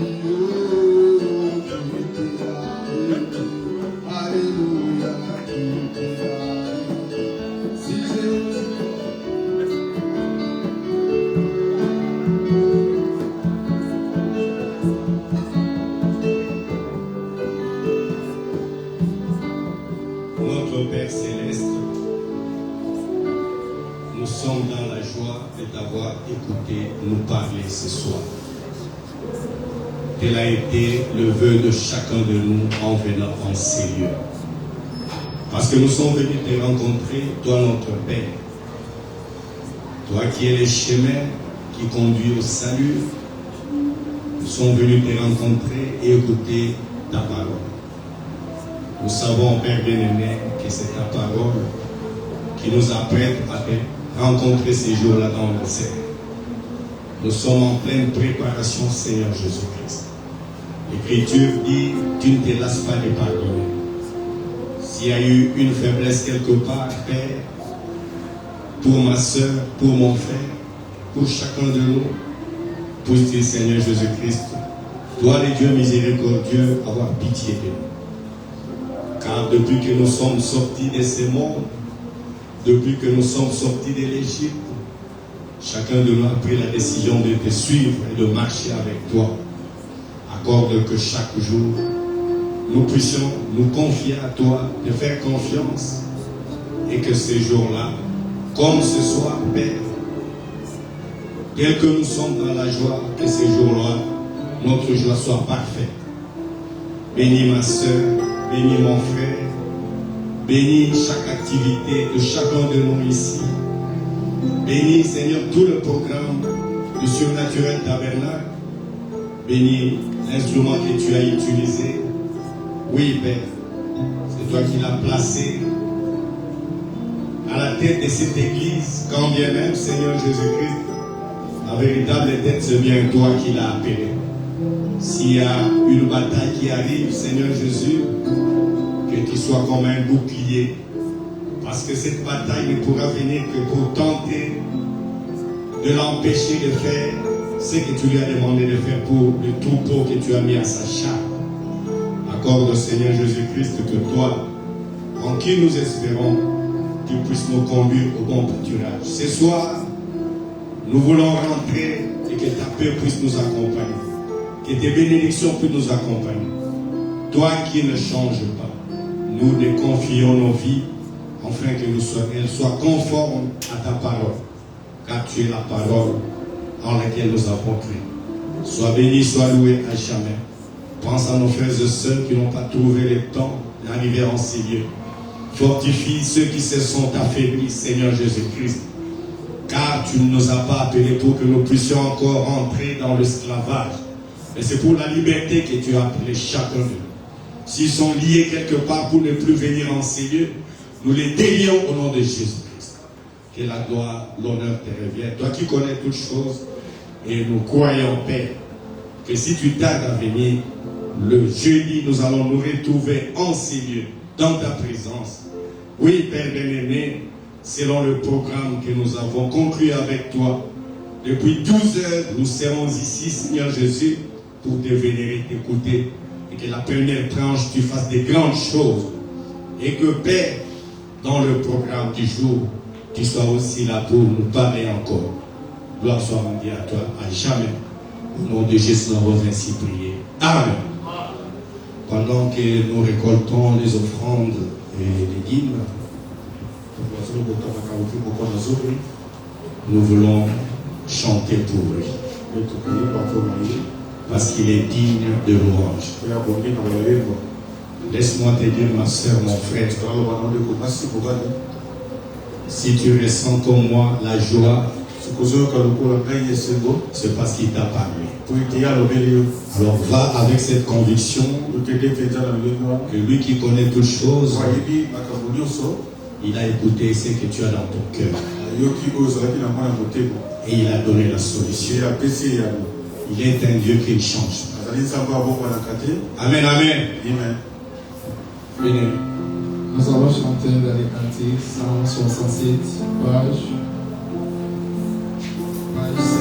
Père Céleste, nous sommes dans la joie de t'avoir écouté nous parler ce soir. Tel a été le vœu de chacun de nous en venant en ces lieux. Parce que nous sommes venus te rencontrer, toi notre Père. Toi qui es le chemin qui conduit au salut, nous sommes venus te rencontrer et écouter ta parole. Nous savons, Père bien-aimé, que c'est ta parole qui nous apprête à te rencontrer ces jours-là dans le ciel. Nous sommes en pleine préparation, Seigneur Jésus-Christ. L'Écriture dit, tu ne te lasses pas de pardonner. S'il y a eu une faiblesse quelque part, Père, pour ma soeur, pour mon frère, pour chacun de nous, puisse-t-il, Seigneur Jésus-Christ, toi, le Dieu miséricordieux, avoir pitié de nous. Car depuis que nous sommes sortis de ce monde, depuis que nous sommes sortis de l'Égypte, chacun de nous a pris la décision de te suivre et de marcher avec toi. Accorde que chaque jour, nous puissions nous confier à toi, te faire confiance, et que ces jours-là, comme ce soir, Père, tel que nous sommes dans la joie, que ces jours-là, notre joie soit parfaite. Bénis ma soeur, bénis mon frère, bénis chaque activité de chacun de nous ici. Bénis, Seigneur, tout le programme du surnaturel tabernacle. Bénis l'instrument que tu as utilisé. Oui, Père, c'est toi qui l'as placé à la tête de cette église, quand bien même, Seigneur Jésus-Christ, la véritable tête, c'est bien toi qui l'as appelé. S'il y a une bataille qui arrive, Seigneur Jésus, que tu sois comme un bouclier. Parce que cette bataille ne pourra venir que pour tenter de l'empêcher de faire ce que tu lui as demandé de faire pour le troupeau que tu as mis à sa charge. Accorde, Seigneur Jésus-Christ, que toi, en qui nous espérons, tu puisses nous conduire au bon pâturage. Ce soir, nous voulons rentrer et que ta paix puisse nous accompagner. Que tes bénédictions puissent nous accompagner. Toi qui ne changes pas, nous te confions nos vies, afin qu'elles soient conformes à ta parole. Car tu es la parole en laquelle nous avons cru. Sois béni, sois loué à jamais. Pense à nos frères et sœurs qui n'ont pas trouvé le temps d'arriver en ces lieux. Fortifie ceux qui se sont affaiblis, Seigneur Jésus-Christ. Car tu ne nous as pas appelés pour que nous puissions encore entrer dans l'esclavage. Mais c'est pour la liberté que tu as appelé chacun de nous. S'ils sont liés quelque part pour ne plus venir en ces lieux, nous les délions au nom de Jésus-Christ. Que la gloire, l'honneur te revienne. Toi qui connais toutes choses, et nous croyons, Père, que si tu tardes à venir, le jeudi, nous allons nous retrouver en ces lieux, dans ta présence. Oui, Père bien-aimé, selon le programme que nous avons conclu avec toi, depuis 12 heures, nous serons ici, Seigneur Jésus, pour te vénérer, t'écouter, et que la première tranche, tu fasses des grandes choses. Et que, Père, dans le programme du jour, tu sois aussi là pour nous parler encore. Gloire soit rendue à toi, à jamais. Au nom de Jésus, nous avons ainsi prié. Amen. Pendant que nous récoltons les offrandes et les dîmes, nous voulons chanter pour lui. Parce qu'il est digne de louange. Laisse-moi te dire, ma soeur, mon frère, si tu ressens comme moi la joie, c'est parce qu'il t'a parlé. Alors va avec cette conviction que lui qui connaît toutes choses, il a écouté ce que tu as dans ton cœur. Et il a donné la solution. Il est un Dieu qui ne change pas. Amen, amen. Amen. Nous allons chanter dans les cantiques 167, page 7.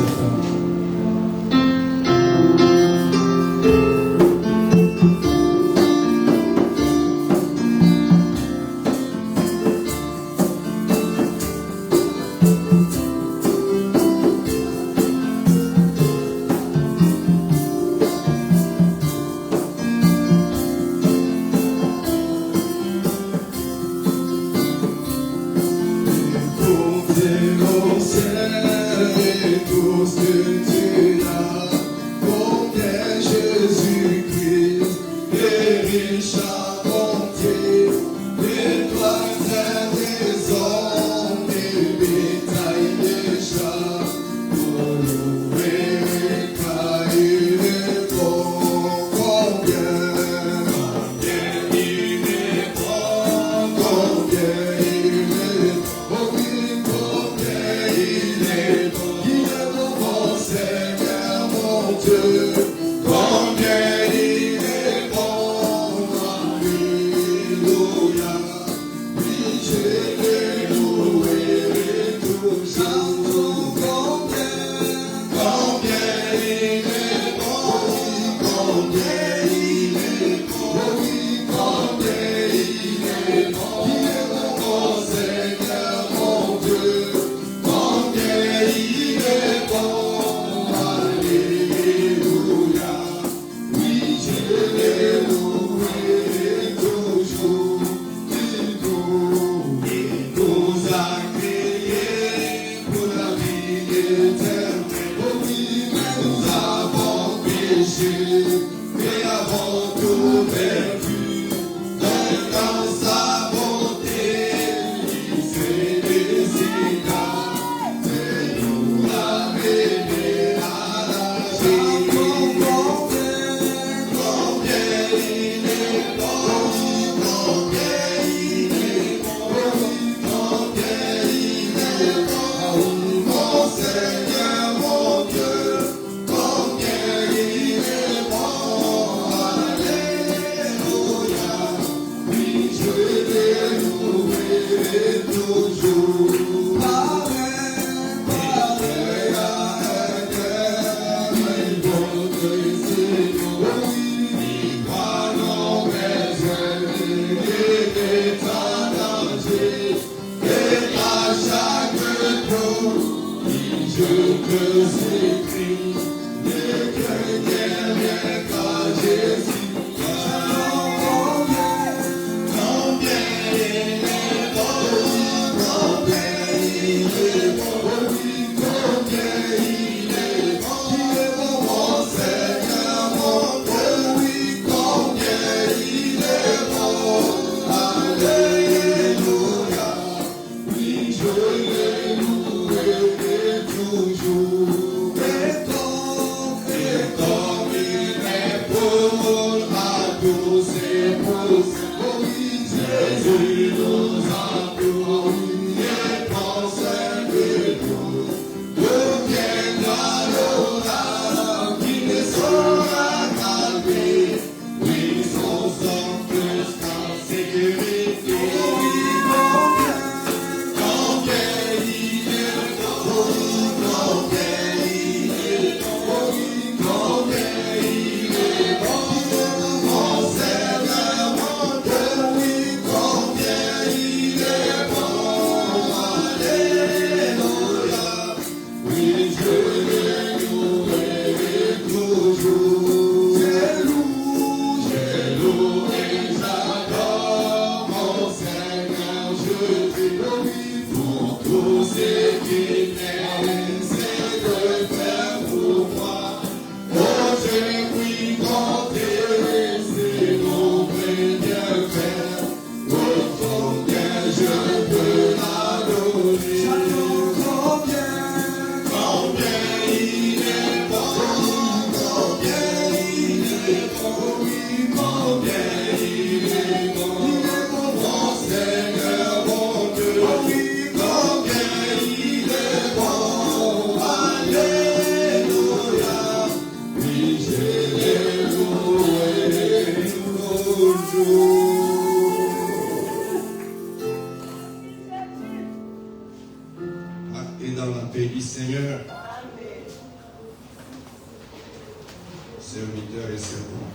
serviteur et servant.